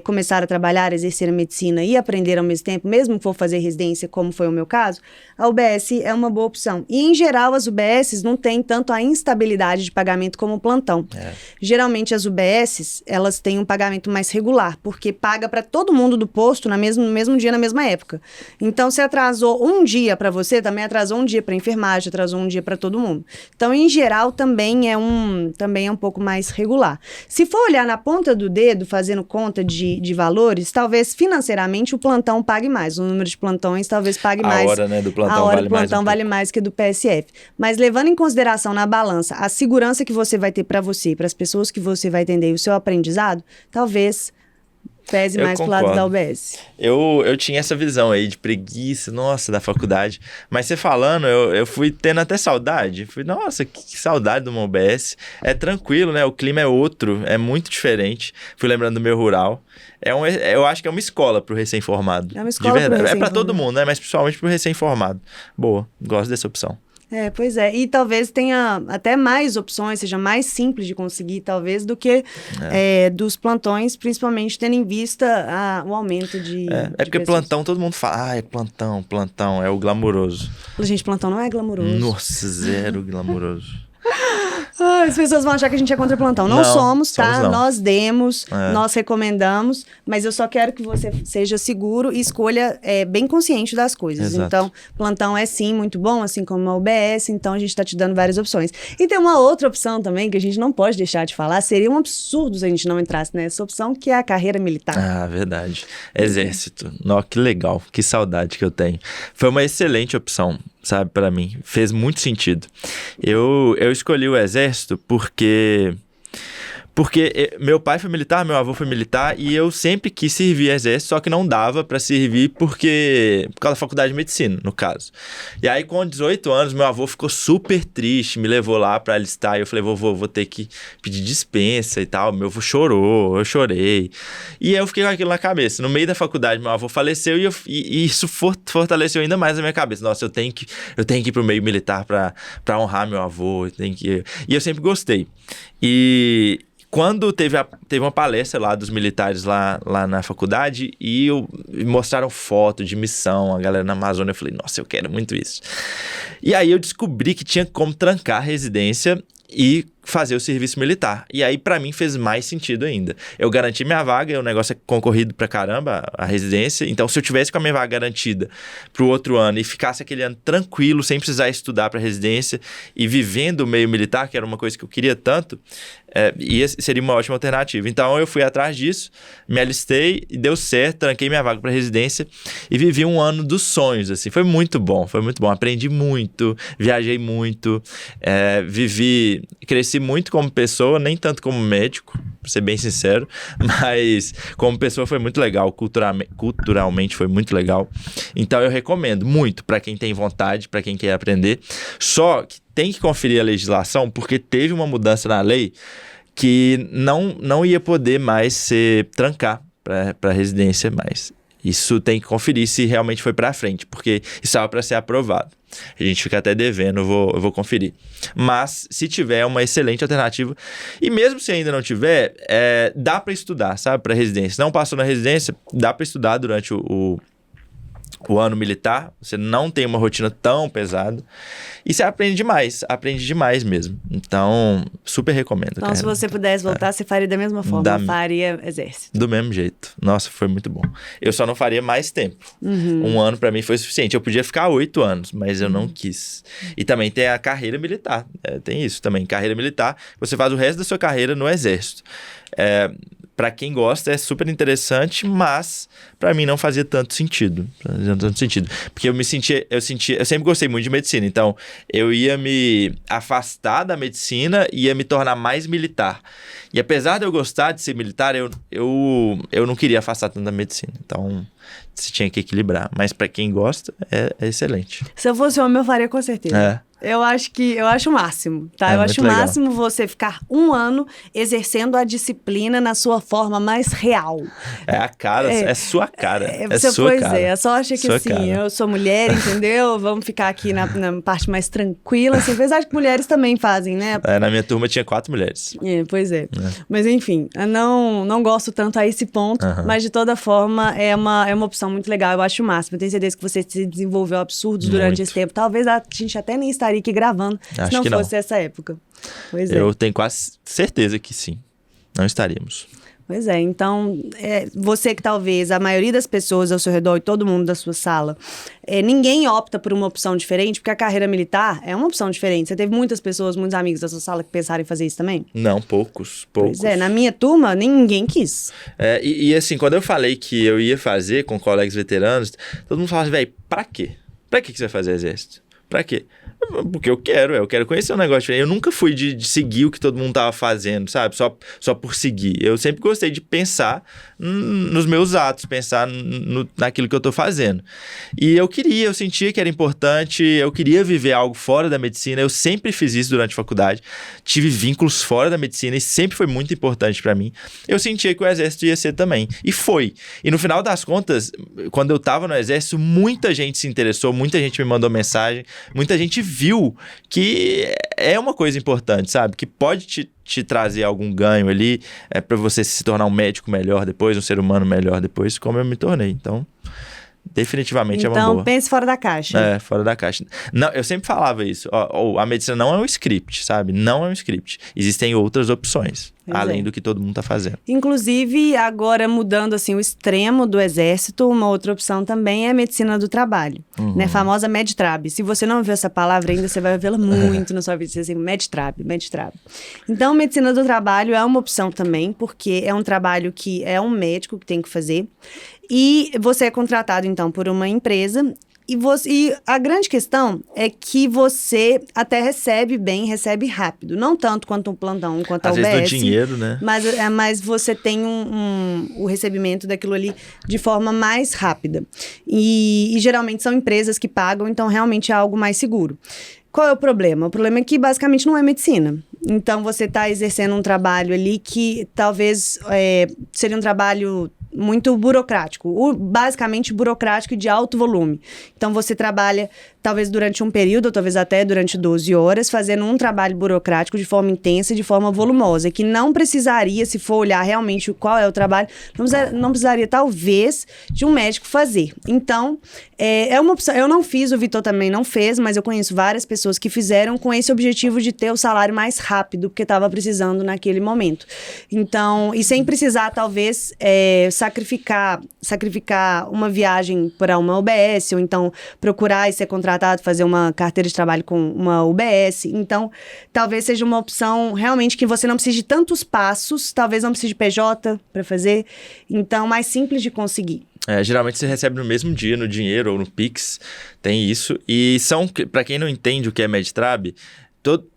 começar a trabalhar, exercer a medicina e aprender ao mesmo tempo, mesmo que for fazer residência, como foi o meu caso, a UBS é uma boa opção. E, em geral, as UBSs não têm tanto a instabilidade de pagamento como o plantão. Geralmente as UBSs, elas têm um pagamento mais regular, porque paga para todo mundo do posto no mesmo dia, na mesma época. Então, se atrasou um dia para você, também atrasou um dia para enfermagem, atrasou um dia para todo mundo. Então, em geral, também é um pouco mais regular. Se for olhar na ponta do dedo, fazendo conta de valores, talvez financeiramente o plantão pague mais. O número de plantões talvez pague mais. A hora, né, do plantão a hora vale do plantão mais vale mais que do PSF. Mas levando em consideração na balança a segurança que você vai ter para você, para as pessoas que você vai atender e o seu aprendizado, talvez pese mais pro lado da UBS. Eu tinha essa visão aí de preguiça, nossa, da faculdade. Mas você falando, eu fui tendo até saudade. Fui, nossa, que saudade de uma UBS. É tranquilo, né? O clima é outro, é muito diferente. Fui lembrando do meu rural. Eu acho que é uma escola pro recém-formado. É uma escola de verdade. pro É pra recém-formado. todo mundo, né? Mas principalmente pro recém-formado. Boa, gosto dessa opção. Pois é. E talvez tenha até mais opções, seja mais simples de conseguir, talvez, do que dos plantões, principalmente tendo em vista o aumento de porque pessoas. plantão, todo mundo fala, plantão, é o glamouroso. Gente, plantão não é glamouroso. Nossa, zero glamouroso. As pessoas vão achar que a gente é contra plantão. Não somos, tá? Não. Nós demos, nós recomendamos, mas eu só quero que você seja seguro e escolha bem consciente das coisas. Exato. Então, plantão é sim muito bom, assim como a UBS, então a gente tá te dando várias opções. E tem uma outra opção também que a gente não pode deixar de falar, seria um absurdo se a gente não entrasse nessa opção, que é a carreira militar. Ah, verdade. Exército. Nossa, que legal, que saudade que eu tenho. Foi uma excelente opção, sabe, pra mim. Fez muito sentido. Eu escolhi o Exército porque meu pai foi militar, meu avô foi militar e eu sempre quis servir Exército, só que não dava pra servir por causa da faculdade de medicina, no caso. E aí, com 18 anos, meu avô ficou super triste, me levou lá pra alistar e eu falei, vou ter que pedir dispensa e tal. Meu avô chorou, eu chorei. E eu fiquei com aquilo na cabeça. No meio da faculdade, meu avô faleceu e isso fortaleceu ainda mais a minha cabeça. Nossa, eu tenho que ir pro meio militar pra honrar meu avô. E eu sempre gostei. E quando teve uma palestra lá dos militares lá na faculdade e mostraram foto de missão, a galera na Amazônia, eu falei, nossa, eu quero muito isso. E aí eu descobri que tinha como trancar a residência e fazer o serviço militar. E aí, pra mim, fez mais sentido ainda. Eu garanti minha vaga, o negócio é concorrido pra caramba, a residência. Então, se eu tivesse com a minha vaga garantida pro outro ano e ficasse aquele ano tranquilo, sem precisar estudar pra residência e vivendo o meio militar, que era uma coisa que eu queria tanto, seria uma ótima alternativa. Então, eu fui atrás disso, me alistei e deu certo, tranquei minha vaga pra residência e vivi um ano dos sonhos, assim. Foi muito bom. Aprendi muito, viajei muito, cresci muito como pessoa, nem tanto como médico, pra ser bem sincero, mas como pessoa foi muito legal, culturalmente foi muito legal. Então eu recomendo muito pra quem tem vontade, pra quem quer aprender. Só que tem que conferir a legislação, porque teve uma mudança na lei que não ia poder mais se trancar para residência mais. Isso tem que conferir se realmente foi para frente, porque isso estava para ser aprovado. A gente fica até devendo, eu vou conferir. Mas, se tiver, é uma excelente alternativa. E mesmo se ainda não tiver, dá para estudar, sabe? Para residência. Não passou na residência, dá para estudar durante o ano militar. Você não tem uma rotina tão pesada. E você aprende demais mesmo. Então, super recomendo. Então, se você pudesse voltar, você faria da mesma forma, faria Exército. Do mesmo jeito. Nossa, foi muito bom. Eu só não faria mais tempo. Um ano pra mim foi suficiente. Eu podia ficar 8 anos, mas eu não quis. E também tem a carreira militar. Tem isso também. Carreira militar, você faz o resto da sua carreira no Exército. Pra quem gosta, é super interessante, mas pra mim não fazia tanto sentido. Porque eu sempre gostei muito de medicina, então eu ia me afastar da medicina e ia me tornar mais militar. E apesar de eu gostar de ser militar, eu não queria afastar tanto da medicina. Então, você tinha que equilibrar. Mas pra quem gosta, é excelente. Se eu fosse homem, eu faria com certeza. Eu acho o máximo, tá? Eu acho o máximo você ficar 1 ano exercendo a disciplina na sua forma mais real. É a cara, é sua cara. Só acha que assim, cara. Eu sou mulher, entendeu? Vamos ficar aqui na parte mais tranquila, assim, apesar de que mulheres também fazem, né? Na minha turma tinha 4 mulheres. Pois é. Mas enfim, eu não gosto tanto a esse ponto, mas de toda forma é uma opção muito legal, eu acho o máximo. Eu tenho certeza que você se desenvolveu absurdos durante esse tempo. Talvez a gente até nem estaria estaria aqui gravando Acho se não que não. fosse essa época. Pois é. Eu tenho quase certeza que sim. Não estaríamos. Pois é, então, você que talvez, a maioria das pessoas ao seu redor e todo mundo da sua sala, ninguém opta por uma opção diferente, porque a carreira militar é uma opção diferente. Você teve muitas pessoas, muitos amigos da sua sala que pensaram em fazer isso também? Não, poucos. Pois é, na minha turma, ninguém quis. E assim, quando eu falei que eu ia fazer com colegas veteranos, todo mundo falava assim, velho, pra quê? Pra que você vai fazer exército? Pra quê? Porque eu quero conhecer um negócio diferente. Eu nunca fui de seguir o que todo mundo tava fazendo, sabe? Só por seguir. Eu sempre gostei de pensar nos meus atos, pensar naquilo que eu tô fazendo. E eu sentia que era importante, eu queria viver algo fora da medicina. Eu sempre fiz isso durante a faculdade. Tive vínculos fora da medicina e sempre foi muito importante pra mim. Eu sentia que o exército ia ser também. E foi. E no final das contas, quando eu tava no exército, muita gente se interessou, muita gente me mandou mensagem, muita gente viu que é uma coisa importante, sabe? Que pode te trazer algum ganho ali para você se tornar um médico melhor depois, um ser humano melhor depois, como eu me tornei. Então, definitivamente é uma boa. Então, pense fora da caixa. Fora da caixa. Não, eu sempre falava isso. A medicina não é um script, sabe? Não é um script. Existem outras opções, além do que todo mundo tá fazendo. Inclusive, agora mudando assim o extremo do exército, uma outra opção também é a medicina do trabalho, né? A famosa Medtrab. Se você não viu essa palavra ainda, você vai vê-la muito na sua vida, assim, Medtrab. Então, medicina do trabalho é uma opção também, porque é um trabalho que é um médico que tem que fazer, e você é contratado, então, por uma empresa. E a grande questão é que você até recebe rápido. Não tanto quanto um plantão, quanto a UBS. Às vezes do dinheiro, né? Mas você tem o recebimento daquilo ali de forma mais rápida. E geralmente são empresas que pagam, então realmente é algo mais seguro. Qual é o problema? O problema é que basicamente não é medicina. Então você está exercendo um trabalho ali que talvez seria um trabalho muito burocrático, basicamente burocrático e de alto volume. Então você trabalha talvez durante um período, ou talvez até durante 12 horas, fazendo um trabalho burocrático de forma intensa e de forma volumosa, que não precisaria, se for olhar realmente qual é o trabalho, não precisaria talvez de um médico fazer. Então, é uma opção. Eu não fiz, o Vitor também não fez, mas eu conheço várias pessoas que fizeram com esse objetivo de ter o salário mais rápido, porque estava precisando naquele momento. Então, e sem precisar talvez sacrificar uma viagem para uma UBS, ou então procurar e ser contratado, fazer uma carteira de trabalho com uma UBS. Então, talvez seja uma opção realmente que você não precise de tantos passos, talvez não precise de PJ para fazer, então mais simples de conseguir. Geralmente você recebe no mesmo dia, no dinheiro ou no Pix, tem isso. E para quem não entende o que é Medtrab,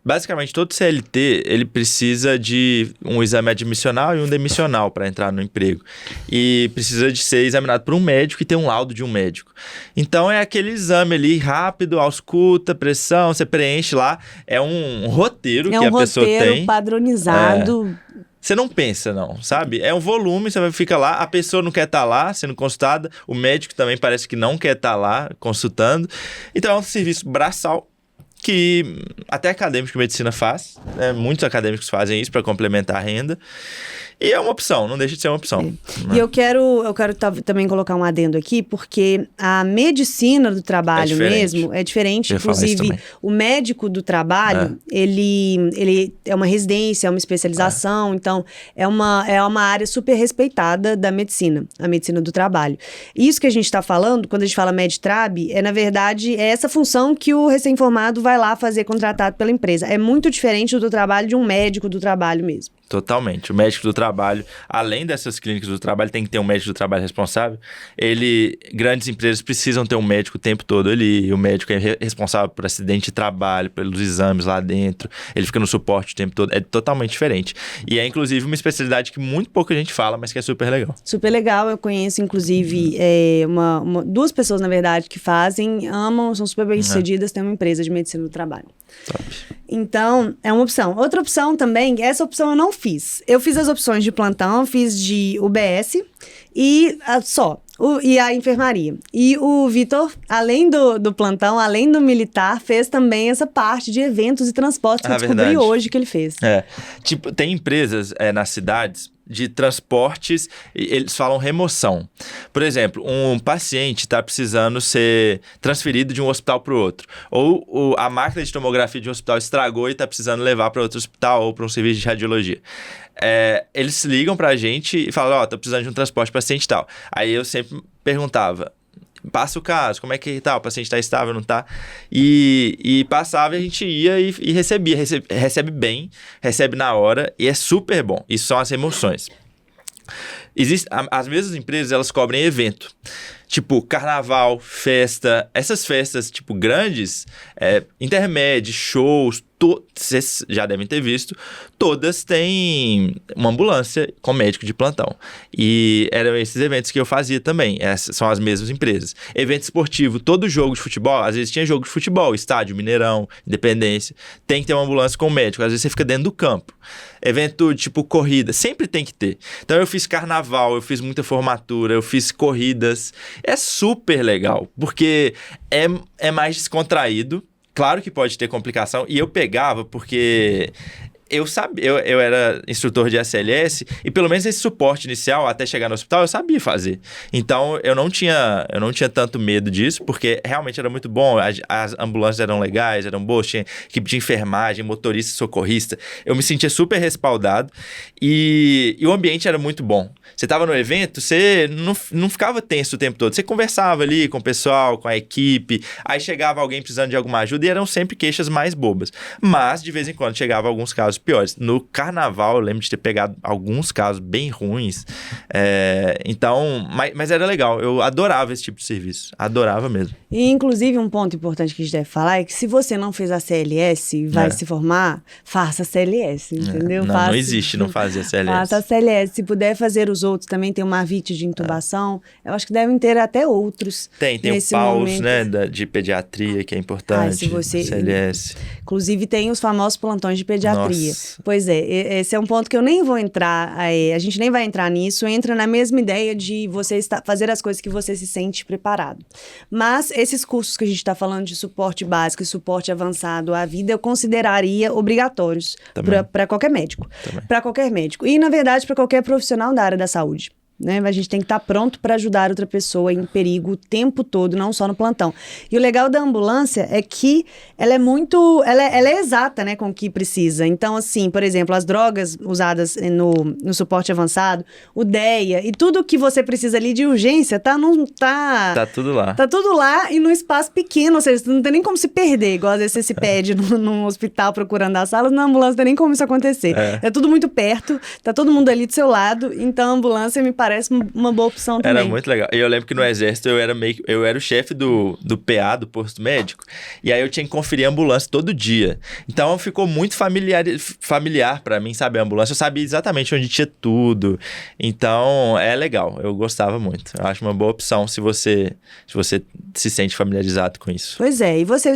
basicamente todo CLT ele precisa de um exame admissional e um demissional para entrar no emprego. E precisa de ser examinado por um médico e ter um laudo de um médico. Então é aquele exame ali rápido, ausculta, pressão, você preenche lá. É um roteiro que a pessoa tem. É um roteiro padronizado. Você não pensa, não, sabe? É um volume, você fica lá, a pessoa não quer estar lá sendo consultada, o médico também parece que não quer estar lá consultando. Então é um serviço braçal que até acadêmico de medicina faz, né? Muitos acadêmicos fazem isso para complementar a renda. E é uma opção, não deixa de ser uma opção. Né? E eu quero também colocar um adendo aqui, porque a medicina do trabalho mesmo é diferente. Inclusive, o médico do trabalho, ele é uma residência, é uma especialização, então é uma área super respeitada da medicina, a medicina do trabalho. Isso que a gente está falando, quando a gente fala Medtrab, na verdade, é essa função que o recém-formado vai lá fazer contratado pela empresa. É muito diferente do trabalho de um médico do trabalho mesmo. Totalmente. O médico do trabalho, além dessas clínicas do trabalho, tem que ter um médico do trabalho responsável. Grandes empresas precisam ter um médico o tempo todo ali. O médico é responsável por acidente de trabalho, pelos exames lá dentro. Ele fica no suporte o tempo todo. É totalmente diferente. E é, inclusive, uma especialidade que muito pouca gente fala, mas que é super legal. Super legal. Eu conheço, inclusive, duas pessoas, na verdade, que fazem, amam, são super bem-sucedidas, têm uma empresa de medicina do trabalho. Top. Então, é uma opção. Outra opção também, essa opção eu não fiz. Eu fiz as opções de plantão, fiz de UBS e e a enfermaria. E o Vitor, além do plantão, além do militar, fez também essa parte de eventos e transportes que eu descobri hoje que ele fez. Tipo, tem empresas nas cidades, de transportes, eles falam remoção. Por exemplo, um paciente está precisando ser transferido de um hospital para o outro. Ou a máquina de tomografia de um hospital estragou e está precisando levar para outro hospital ou para um serviço de radiologia. Eles ligam para a gente e falam, tô precisando de um transporte para paciente tal. Aí eu sempre perguntava, passa o caso, como é que tá? O paciente está estável, não tá? E passava e a gente ia e recebia. Recebe bem, recebe na hora e é super bom. Isso são as remoções. As mesmas empresas, elas cobrem evento. Tipo, carnaval, festa. Essas festas, tipo, grandes, intermédios, shows, vocês já devem ter visto, todas têm uma ambulância com médico de plantão. E eram esses eventos que eu fazia também. Essas são as mesmas empresas. Evento esportivo, todo jogo de futebol, às vezes tinha jogo de futebol, estádio, Mineirão, Independência, tem que ter uma ambulância com médico, às vezes você fica dentro do campo. Evento tipo corrida, sempre tem que ter. Então eu fiz carnaval, eu fiz muita formatura, eu fiz corridas. É super legal, porque é mais descontraído. Claro que pode ter complicação, e eu pegava porque eu sabia, eu era instrutor de ACLS, e pelo menos esse suporte inicial, até chegar no hospital, eu sabia fazer. Então, eu não tinha tanto medo disso, porque realmente era muito bom, as ambulâncias eram legais, eram boas, tinha equipe de enfermagem, motorista, socorrista, eu me sentia super respaldado, e o ambiente era muito bom. Você estava no evento, você não ficava tenso o tempo todo. Você conversava ali com o pessoal, com a equipe. Aí chegava alguém precisando de alguma ajuda e eram sempre queixas mais bobas. Mas, de vez em quando, chegava alguns casos piores. No carnaval, eu lembro de ter pegado alguns casos bem ruins. Então, mas era legal. Eu adorava esse tipo de serviço. Adorava mesmo. E, inclusive, um ponto importante que a gente deve falar é que se você não fez a CLS e vai se formar, faça a CLS, entendeu? Não existe não fazer a CLS. Faça a CLS. Se puder fazer os outros, também tem uma VIT de intubação. Eu acho que devem ter até outros. Tem o PAUS, né, de pediatria, que é importante. Se você... CLS. Inclusive, tem os famosos plantões de pediatria. Nossa. Pois é, esse é um ponto que eu nem vou entrar, a gente nem vai entrar nisso, entra na mesma ideia de você fazer as coisas que você se sente preparado. Mas esses cursos que a gente está falando de suporte básico e suporte avançado à vida, eu consideraria obrigatórios para qualquer médico. Para qualquer médico. E, na verdade, para qualquer profissional da área da saúde. Né? A gente tem que estar pronto para ajudar outra pessoa em perigo o tempo todo, não só no plantão. E o legal da ambulância é que ela é muito... Ela é exata, né, com o que precisa. Então, assim, por exemplo, as drogas usadas no suporte avançado, o DEA e tudo que você precisa ali de urgência, tá tudo lá. Tá tudo lá e num espaço pequeno, ou seja, não tem nem como se perder, igual às vezes você se perde num hospital procurando as salas, na ambulância não tem nem como isso acontecer. É tudo muito perto, tá todo mundo ali do seu lado, então a ambulância me parece uma boa opção também. Era muito legal. E eu lembro que no exército eu era o chefe do PA, do posto médico, e aí eu tinha que conferir a ambulância todo dia. Então ficou muito familiar pra mim, sabe, a ambulância. Eu sabia exatamente onde tinha tudo. Então é legal, eu gostava muito. Eu acho uma boa opção se você se sente familiarizado com isso. Pois é, e você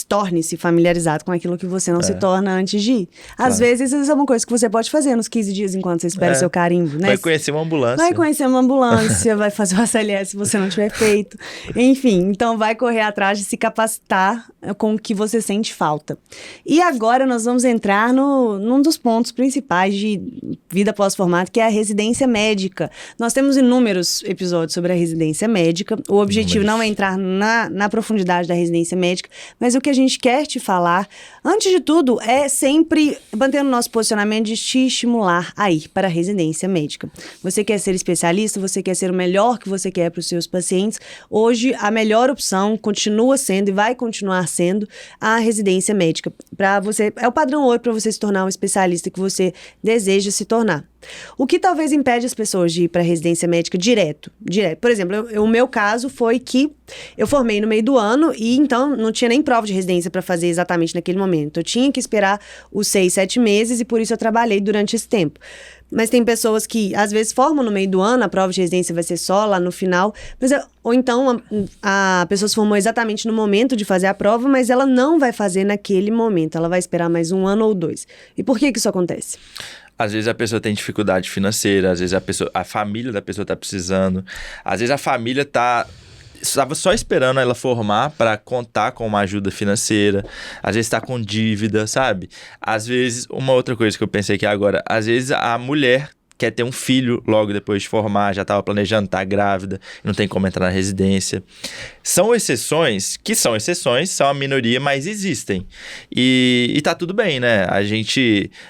torne-se familiarizado com aquilo que você não se torna antes de ir. Às vezes, isso é uma coisa que você pode fazer nos 15 dias enquanto você espera o seu carimbo, né? Vai conhecer uma ambulância. Vai conhecer uma ambulância, vai fazer o ACLS se você não tiver feito. Enfim, então vai correr atrás de se capacitar com o que você sente falta. E agora nós vamos entrar num dos pontos principais de vida pós-formato, que é a residência médica. Nós temos inúmeros episódios sobre a residência médica. O objetivo não é entrar na profundidade da residência médica, mas o que a gente quer te falar, antes de tudo, é sempre mantendo o nosso posicionamento de te estimular a ir para a residência médica. Você quer ser especialista, você quer ser o melhor que você quer para os seus pacientes. Hoje, a melhor opção continua sendo e vai continuar sendo a residência médica. É o padrão ouro para você se tornar um especialista que você deseja se tornar. O que talvez impede as pessoas de ir para a residência médica direto. Por exemplo, o meu caso foi que eu formei no meio do ano e então não tinha nem prova de residência para fazer exatamente naquele momento. Eu tinha que esperar os 6, 7 meses e por isso eu trabalhei durante esse tempo. Mas tem pessoas que às vezes formam no meio do ano, a prova de residência vai ser só lá no final, ou então a pessoa se formou exatamente no momento de fazer a prova, mas ela não vai fazer naquele momento, ela vai esperar mais 1 ano ou 2. E por que isso acontece? Às vezes a pessoa tem dificuldade financeira, às vezes a família da pessoa está precisando, às vezes a família estava só esperando ela formar para contar com uma ajuda financeira, às vezes está com dívida, sabe? Às vezes, uma outra coisa que eu pensei aqui agora, às vezes a mulher quer ter um filho logo depois de formar, já estava planejando, tá grávida, não tem como entrar na residência. São exceções, são a minoria, mas existem. E tá tudo bem, né?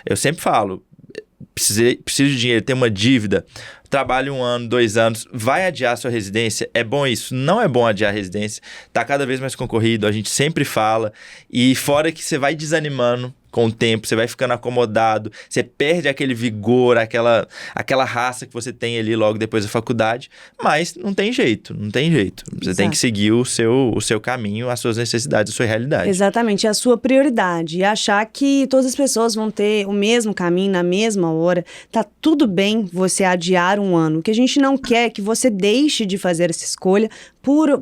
Eu sempre falo, preciso de dinheiro, tem uma dívida, trabalha 1 ano, 2 anos, vai adiar sua residência, é bom isso? Não é bom adiar a residência, tá cada vez mais concorrido, a gente sempre fala, e fora que você vai desanimando com o tempo, você vai ficando acomodado, você perde aquele vigor, aquela raça que você tem ali logo depois da faculdade, mas não tem jeito. Você tem que seguir o seu caminho, as suas necessidades, a sua realidade. Exatamente, é a sua prioridade. E achar que todas as pessoas vão ter o mesmo caminho na mesma hora. Tá tudo bem você adiar 1 ano. O que a gente não quer é que você deixe de fazer essa escolha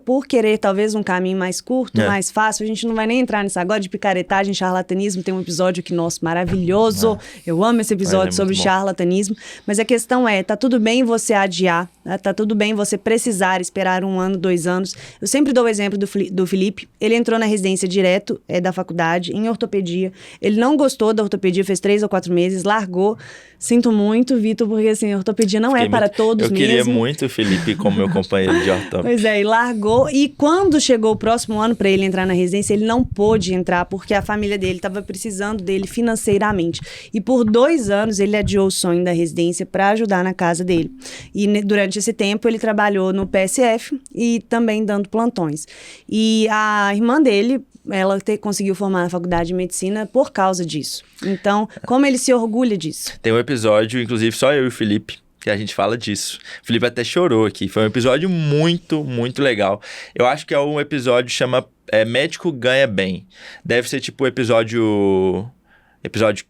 por querer talvez um caminho mais curto, mais fácil. A gente não vai nem entrar nisso agora de picaretagem, charlatanismo. Tem um episódio aqui nosso maravilhoso. Eu amo esse episódio sobre charlatanismo. Mas a questão tá tudo bem você adiar, tá tudo bem você precisar esperar 1 ano, 2 anos. Eu sempre dou o exemplo do Felipe. Ele entrou na residência direto da faculdade, em ortopedia. Ele não gostou da ortopedia, fez 3 ou 4 meses, largou. Sinto muito, Vitor, porque assim, a ortopedia não para todos mesmo. Eu queria muito o Felipe como meu companheiro de ortopedia. Pois é, e largou. E quando chegou o próximo ano para ele entrar na residência, ele não pôde entrar porque a família dele estava precisando dele financeiramente. E por 2 anos ele adiou o sonho da residência para ajudar na casa dele. E durante esse tempo ele trabalhou no PSF e também dando plantões. E a irmã dele, ela conseguiu formar na faculdade de medicina por causa disso. Então, como ele se orgulha disso? Tem um episódio, inclusive só eu e o Felipe, que a gente fala disso. O Felipe até chorou aqui. Foi um episódio muito, muito legal. Eu acho que é um episódio que chama Médico Ganha Bem. Deve ser tipo o episódio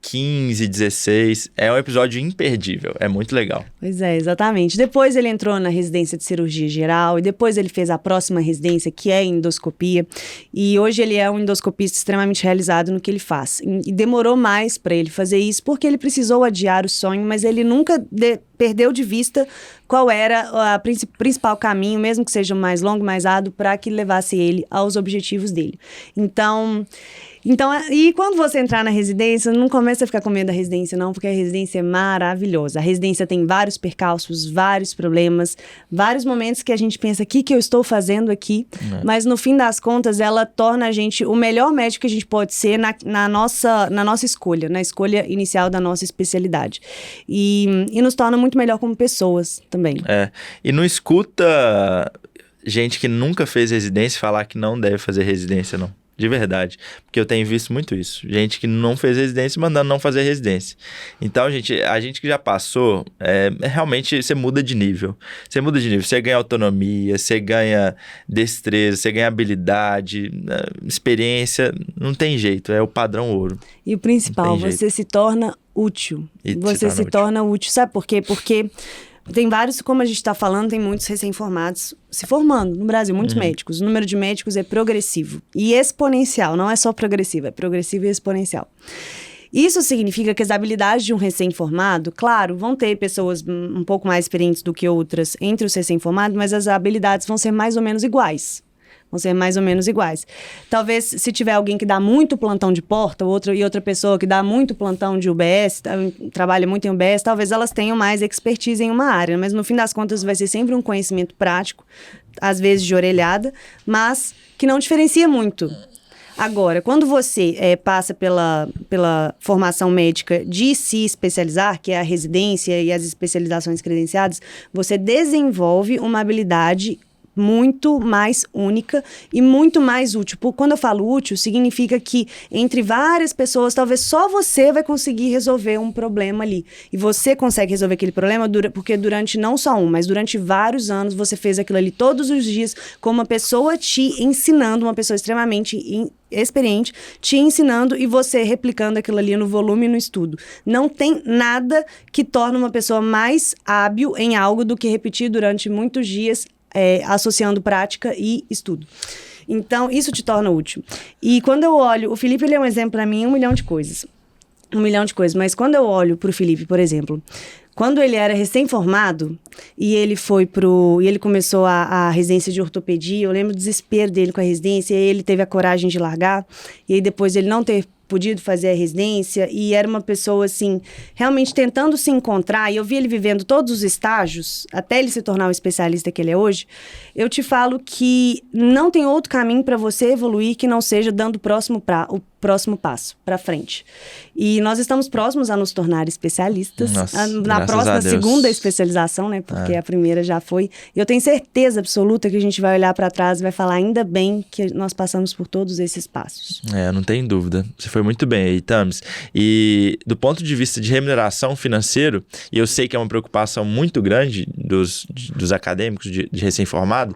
15, 16, é um episódio imperdível, é muito legal. Pois é, exatamente. Depois ele entrou na residência de cirurgia geral e depois ele fez a próxima residência, que é endoscopia. E hoje ele é um endoscopista extremamente realizado no que ele faz. E demorou mais para ele fazer isso porque ele precisou adiar o sonho, mas ele nunca perdeu de vista qual era o principal caminho, mesmo que seja mais longo, mais árduo, para que levasse ele aos objetivos dele. Então, e quando você entrar na residência, não começa a ficar com medo da residência, não, porque a residência é maravilhosa. A residência tem vários percalços, vários problemas, vários momentos que a gente pensa, o que eu estou fazendo aqui? Mas no fim das contas, ela torna a gente o melhor médico que a gente pode ser na nossa escolha, na escolha inicial da nossa especialidade. E nos torna muito melhor como pessoas também. E não escuta gente que nunca fez residência falar que não deve fazer residência, não. De verdade, porque eu tenho visto muito isso. Gente que não fez residência mandando não fazer residência. Então, a gente que já passou, realmente você muda de nível. Você ganha autonomia, você ganha destreza, você ganha habilidade, experiência. Não tem jeito, é o padrão ouro. E o principal, você se torna útil. Você se torna útil. Sabe por quê? Porque tem vários, como a gente está falando, tem muitos recém-formados se formando no Brasil, muitos médicos. O número de médicos é progressivo e exponencial, não é só progressivo, é progressivo e exponencial. Isso significa que as habilidades de um recém-formado, claro, vão ter pessoas um pouco mais experientes do que outras entre os recém-formados, mas as habilidades vão ser mais ou menos iguais. Talvez, se tiver alguém que dá muito plantão de porta, outra pessoa que dá muito plantão de UBS, trabalha muito em UBS, talvez elas tenham mais expertise em uma área, mas no fim das contas vai ser sempre um conhecimento prático, às vezes de orelhada, mas que não diferencia muito. Agora, quando você passa pela formação médica de se especializar, que é a residência e as especializações credenciadas, você desenvolve uma habilidade muito mais única e muito mais útil. Quando eu falo útil, significa que entre várias pessoas, talvez só você vai conseguir resolver um problema ali. E você consegue resolver aquele problema porque durante não só mas durante vários anos você fez aquilo ali todos os dias com uma pessoa te ensinando, uma pessoa extremamente experiente, te ensinando e você replicando aquilo ali no volume e no estudo. Não tem nada que torne uma pessoa mais hábil em algo do que repetir durante muitos dias, associando prática e estudo. Então, isso te torna útil. E quando eu olho... O Felipe, ele é um exemplo para mim, 1 milhão de coisas. 1 milhão de coisas. Mas quando eu olho pro Felipe, por exemplo, quando ele era recém-formado e ele começou a residência de ortopedia, eu lembro do desespero dele com a residência, e ele teve a coragem de largar, e aí depois ele não ter podido fazer a residência e era uma pessoa, assim, realmente tentando se encontrar, e eu vi ele vivendo todos os estágios, até ele se tornar o especialista que ele é hoje, eu te falo que não tem outro caminho para você evoluir que não seja dando o próximo passo para frente. E nós estamos próximos a nos tornar especialistas. Nossa, na próxima segunda especialização, né? Porque a primeira já foi. E eu tenho certeza absoluta que a gente vai olhar para trás e vai falar ainda bem que nós passamos por todos esses passos. Não tem dúvida. Você foi muito bem aí, Thames. E do ponto de vista de remuneração financeira, e eu sei que é uma preocupação muito grande dos acadêmicos de recém-formado,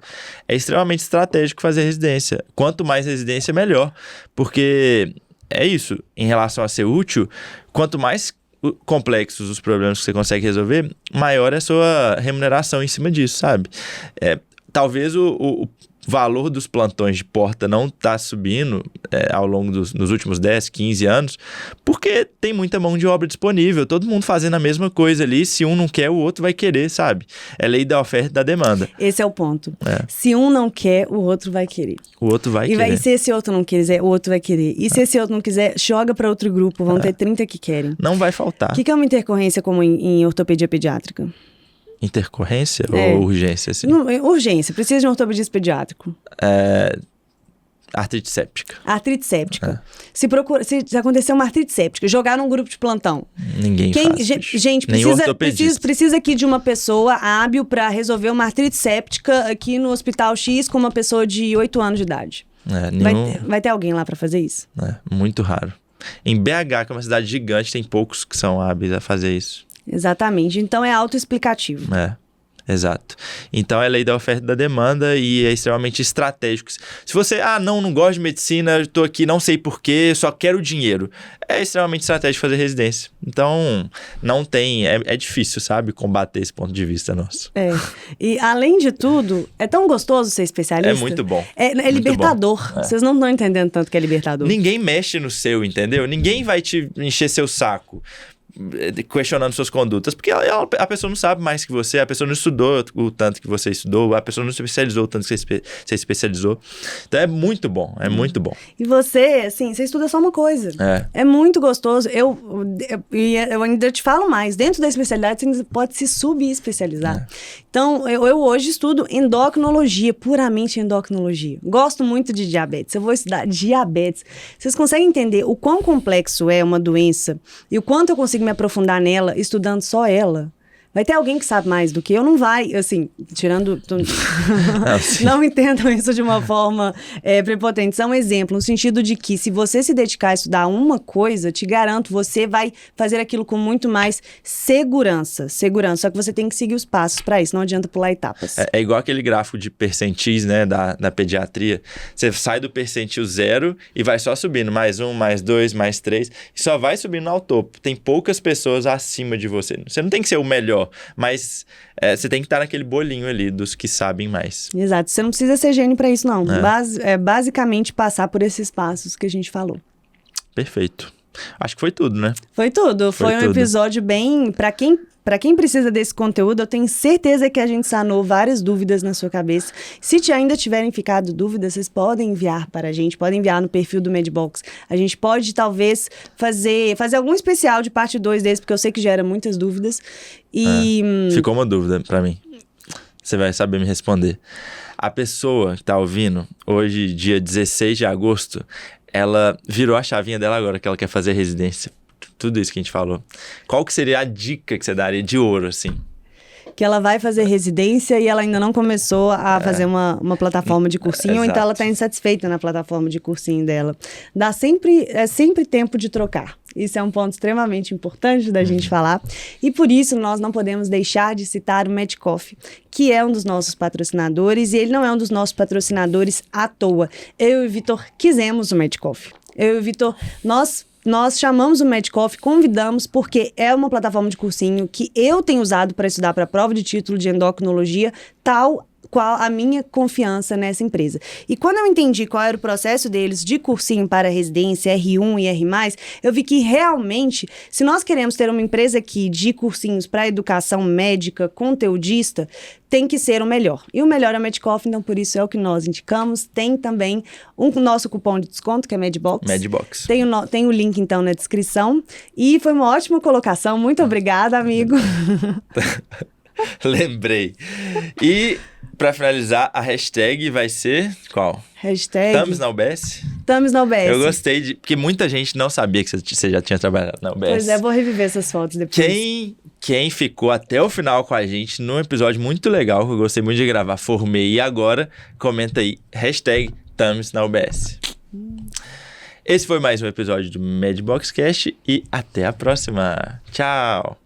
é extremamente estratégico fazer residência. Quanto mais residência, melhor. Porque é isso, em relação a ser útil, quanto mais complexos os problemas que você consegue resolver, maior é a sua remuneração em cima disso, sabe? Talvez o valor dos plantões de porta não está subindo ao longo nos últimos 10, 15 anos, porque tem muita mão de obra disponível, todo mundo fazendo a mesma coisa ali, se um não quer, o outro vai querer, sabe? É lei da oferta e da demanda. Esse é o ponto. Se um não quer, o outro vai querer. O outro vai querer. E se esse outro não quiser, o outro vai querer. E se esse outro não quiser, joga para outro grupo, vão ter 30 que querem. Não vai faltar. O que é uma intercorrência comum em ortopedia pediátrica? Intercorrência ou urgência? Assim? Urgência, precisa de um ortopedista pediátrico. Artrite séptica. Artrite séptica. Se acontecer uma artrite séptica, jogar num grupo de plantão. Ninguém faz. Gente, precisa aqui de uma pessoa hábil para resolver uma artrite séptica aqui no Hospital X com uma pessoa de 8 anos de idade. Vai ter alguém lá para fazer isso? Muito raro. Em BH, que é uma cidade gigante, tem poucos que são hábeis a fazer isso. Exatamente. Então é autoexplicativo. Exato. Então é lei da oferta e da demanda e é extremamente estratégico. Se você, não gosto de medicina, estou aqui, não sei porquê, só quero dinheiro. É extremamente estratégico fazer residência. Então, não tem, é difícil, sabe, combater esse ponto de vista nosso. E além de tudo, é tão gostoso ser especialista. É muito bom. É libertador. Vocês não estão entendendo tanto que é libertador. Ninguém mexe no seu, entendeu? Ninguém vai te encher seu saco questionando suas condutas, porque a pessoa não sabe mais que você, a pessoa não estudou o tanto que você estudou, a pessoa não se especializou o tanto que você especializou. Então é muito bom, é muito bom. E você, assim, você estuda só uma coisa. É muito gostoso. Eu ainda te falo mais, dentro da especialidade você pode se subespecializar. Então, eu hoje estudo endocrinologia, puramente endocrinologia. Gosto muito de diabetes, eu vou estudar diabetes. Vocês conseguem entender o quão complexo é uma doença e o quanto eu consigo me aprofundar nela, estudando só ela? Vai ter alguém que sabe mais do que eu? Não vai, assim, tirando... Não entendam isso de uma forma prepotente. Isso é um exemplo, no sentido de que se você se dedicar a estudar uma coisa, te garanto, você vai fazer aquilo com muito mais segurança. Só que você tem que seguir os passos para isso, não adianta pular etapas. É igual aquele gráfico de percentis, né, da pediatria. Você sai do percentil 0 e vai só subindo, mais 1, mais 2, mais 3, e só vai subindo ao topo. Tem poucas pessoas acima de você. Você não tem que ser o melhor, mas você tem que estar naquele bolinho ali dos que sabem mais. Exato, você não precisa ser gênio para isso, não. Basicamente passar por esses passos que a gente falou. Perfeito. Acho que foi tudo, né? Foi tudo. Foi um episódio bem... Para quem precisa desse conteúdo, eu tenho certeza que a gente sanou várias dúvidas na sua cabeça. Se ainda tiverem ficado dúvidas, vocês podem enviar para a gente, podem enviar no perfil do Medbox. A gente pode, talvez, fazer algum especial de parte 2 desse, porque eu sei que gera muitas dúvidas. Ficou uma dúvida para mim. Você vai saber me responder. A pessoa que tá ouvindo, hoje, dia 16 de agosto, ela virou a chavinha dela agora, que ela quer fazer residência. Tudo isso que a gente falou. Qual que seria a dica que você daria de ouro, assim? Que ela vai fazer residência e ela ainda não começou a fazer uma plataforma de cursinho, ou então ela está insatisfeita na plataforma de cursinho dela. É sempre tempo de trocar. Isso é um ponto extremamente importante da gente falar. E por isso nós não podemos deixar de citar o Medcoff, que é um dos nossos patrocinadores, e ele não é um dos nossos patrocinadores à toa. Eu e o Vitor quisemos o Medcoff. Eu e o Vitor, nós chamamos o Medcoff, convidamos, porque é uma plataforma de cursinho que eu tenho usado para estudar para a prova de título de endocrinologia, tal qual a minha confiança nessa empresa. E quando eu entendi qual era o processo deles de cursinho para residência, R1 e R+, eu vi que realmente, se nós queremos ter uma empresa aqui de cursinhos para educação médica, conteudista, tem que ser o melhor. E o melhor é o Medcoff, então por isso é o que nós indicamos. Tem também o nosso cupom de desconto, que é Medbox. Medbox. Tem o link, então, na descrição. E foi uma ótima colocação. Muito obrigada, amigo. Lembrei. E, pra finalizar, a hashtag vai ser qual? Hashtag Thumbs na UBS? Thumbs na UBS. Eu gostei porque muita gente não sabia que você já tinha trabalhado na UBS. Pois é, vou reviver essas fotos depois. Quem ficou até o final com a gente num episódio muito legal, que eu gostei muito de gravar, formei e agora, comenta aí, hashtag Thumbs na UBS. Esse foi mais um episódio do Medbox Cast e até a próxima. Tchau!